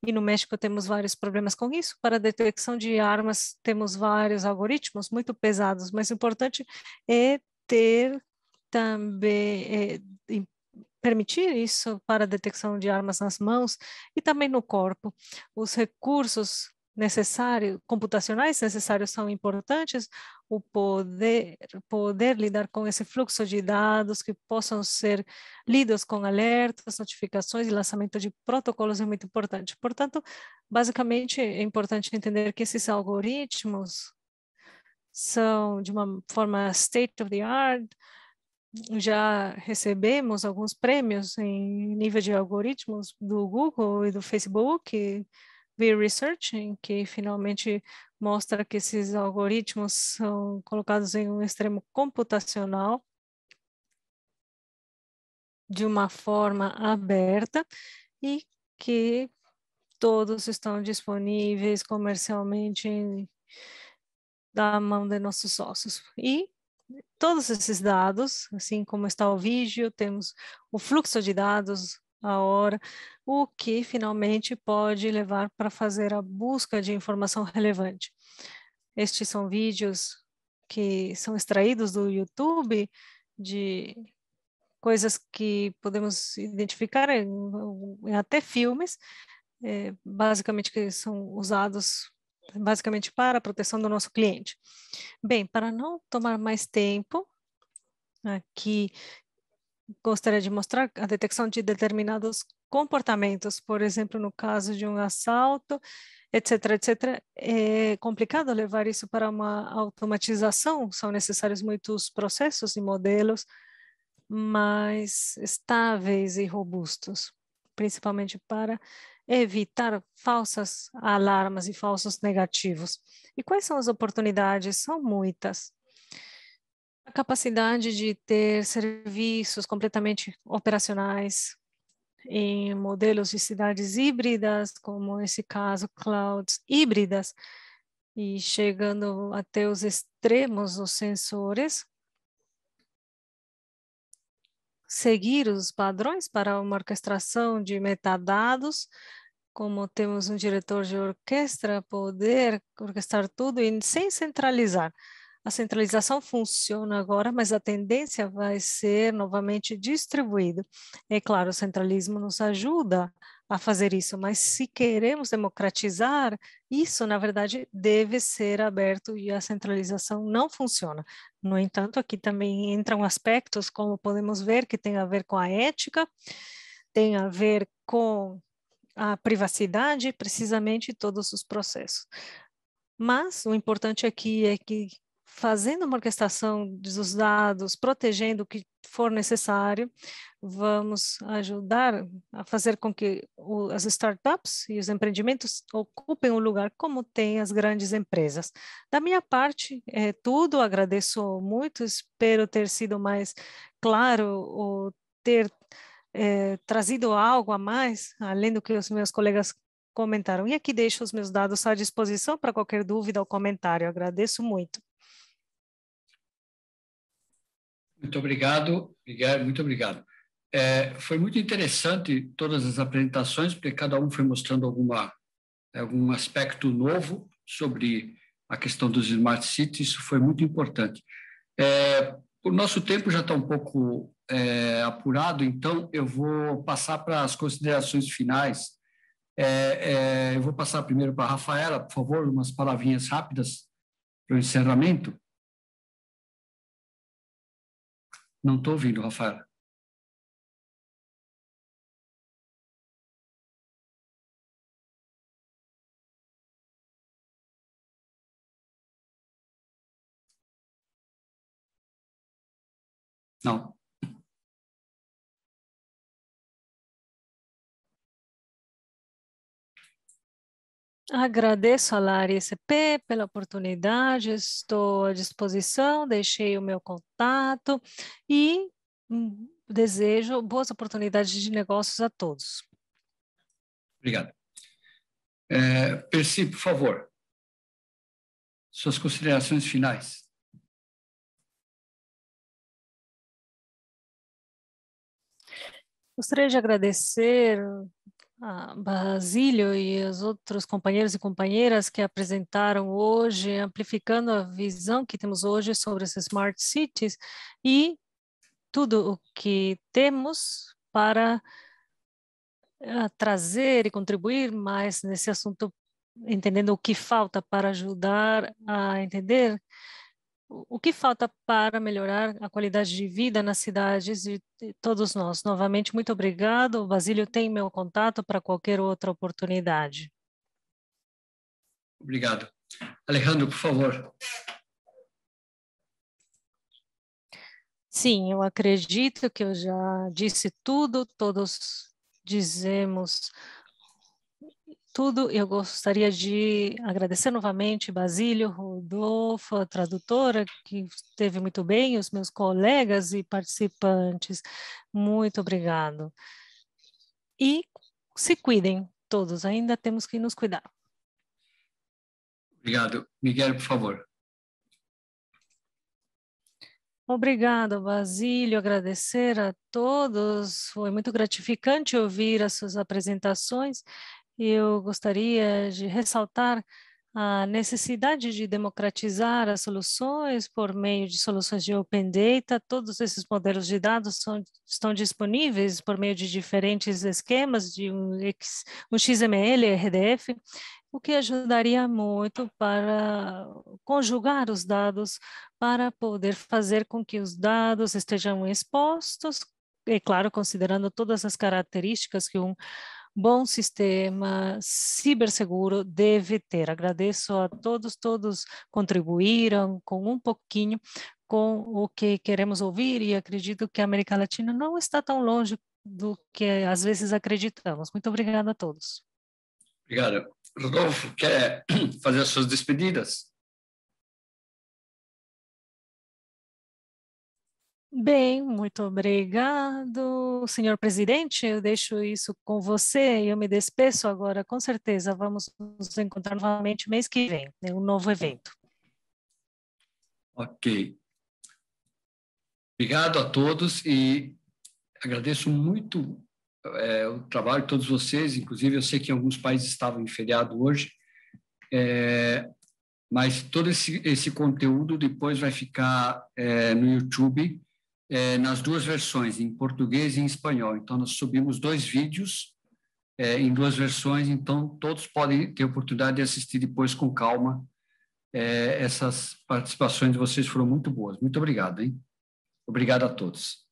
e no México temos vários problemas com isso. Para a detecção de armas, temos vários algoritmos muito pesados, mas o importante é ter também, permitir isso para a detecção de armas nas mãos e também no corpo. Os recursos necessários, computacionais necessários são importantes, o poder lidar com esse fluxo de dados que possam ser lidos com alertas, notificações e lançamento de protocolos é muito importante. Portanto, basicamente é importante entender que esses algoritmos são de uma forma state of the art. Já recebemos alguns prêmios em nível de algoritmos do Google e do Facebook V-Research, em que finalmente mostra que esses algoritmos são colocados em um extremo computacional de uma forma aberta e que todos estão disponíveis comercialmente da mão de nossos sócios. E todos esses dados, assim como está o vídeo, temos o fluxo de dados, a hora, o que finalmente pode levar para fazer a busca de informação relevante. Estes são vídeos que são extraídos do YouTube, de coisas que podemos identificar em até filmes, basicamente que são usados basicamente para a proteção do nosso cliente. Bem, para não tomar mais tempo, aqui gostaria de mostrar a detecção de determinados comportamentos, por exemplo, no caso de um assalto, etc., etc. É complicado levar isso para uma automatização, são necessários muitos processos e modelos mais estáveis e robustos, principalmente para evitar falsas alarmas e falsos negativos. E quais são as oportunidades? São muitas. A capacidade de ter serviços completamente operacionais em modelos de cidades híbridas, como esse caso, clouds híbridas, e chegando até os extremos dos sensores, seguir os padrões para uma orquestração de metadados, como temos um diretor de orquestra, poder orquestrar tudo e sem centralizar. A centralização funciona agora, mas a tendência vai ser novamente distribuído. É claro, o centralismo nos ajuda a fazer isso, mas se queremos democratizar, isso, na verdade, deve ser aberto e a centralização não funciona. No entanto, aqui também entram aspectos, como podemos ver, que tem a ver com a ética, tem a ver com a privacidade, precisamente todos os processos. Mas o importante aqui é que, fazendo uma orquestração dos dados, protegendo o que for necessário, vamos ajudar a fazer com que as startups e os empreendimentos ocupem o lugar como têm as grandes empresas. Da minha parte, é tudo. Agradeço muito, espero ter sido mais claro ou ter trazido algo a mais, além do que os meus colegas comentaram. E aqui deixo os meus dados à disposição para qualquer dúvida ou comentário. Agradeço muito. Muito obrigado, Miguel, muito obrigado. Foi muito interessante todas as apresentações, porque cada um foi mostrando algum aspecto novo sobre a questão dos Smart Cities, isso foi muito importante. O nosso tempo já está um pouco apurado, então eu vou passar para as considerações finais. Eu vou passar primeiro para a Rafaela, por favor, umas palavrinhas rápidas para o encerramento. Não estou ouvindo, Rafaela. Não. Agradeço a Lari SP pela oportunidade, estou à disposição, deixei o meu contato e desejo boas oportunidades de negócios a todos. Obrigado. Percy, por favor, suas considerações finais. Gostaria de agradecer a Basílio e os outros companheiros e companheiras que apresentaram hoje, amplificando a visão que temos hoje sobre as Smart Cities e tudo o que temos para trazer e contribuir mais nesse assunto, entendendo o que falta para ajudar a entender o que falta para melhorar a qualidade de vida nas cidades de todos nós. Novamente, muito obrigado. O Basílio tem meu contato para qualquer outra oportunidade. Obrigado. Alejandro, por favor. Sim, eu acredito que eu já disse tudo, todos dizemos tudo. Eu gostaria de agradecer novamente Basílio, Rodolfo, a tradutora, que esteve muito bem, os meus colegas e participantes. Muito obrigado. E se cuidem todos, ainda temos que nos cuidar. Obrigado. Miguel, por favor. Obrigada, Basílio, agradecer a todos. Foi muito gratificante ouvir as suas apresentações. Eu gostaria de ressaltar a necessidade de democratizar as soluções por meio de soluções de Open Data. Todos esses modelos de dados estão disponíveis por meio de diferentes esquemas, de um XML, RDF, o que ajudaria muito para conjugar os dados, para poder fazer com que os dados estejam expostos, e claro, considerando todas as características que um bom sistema ciberseguro deve ter. Agradeço a todos, todos contribuíram com um pouquinho com o que queremos ouvir e acredito que a América Latina não está tão longe do que às vezes acreditamos. Muito obrigada a todos. Obrigado. Rodolfo, quer fazer as suas despedidas? Bem, muito obrigado, senhor presidente. Eu deixo isso com você e eu me despeço agora. Com certeza, vamos nos encontrar novamente mês que vem, em um novo evento. Ok. Obrigado a todos e agradeço muito o trabalho de todos vocês. Inclusive, eu sei que alguns países estavam em feriado hoje, mas todo esse conteúdo depois vai ficar no YouTube, nas duas versões, em português e em espanhol. Então, nós subimos 2 vídeos em 2 versões, então todos podem ter a oportunidade de assistir depois com calma. Essas participações de vocês foram muito boas. Muito obrigado, hein? Obrigado a todos.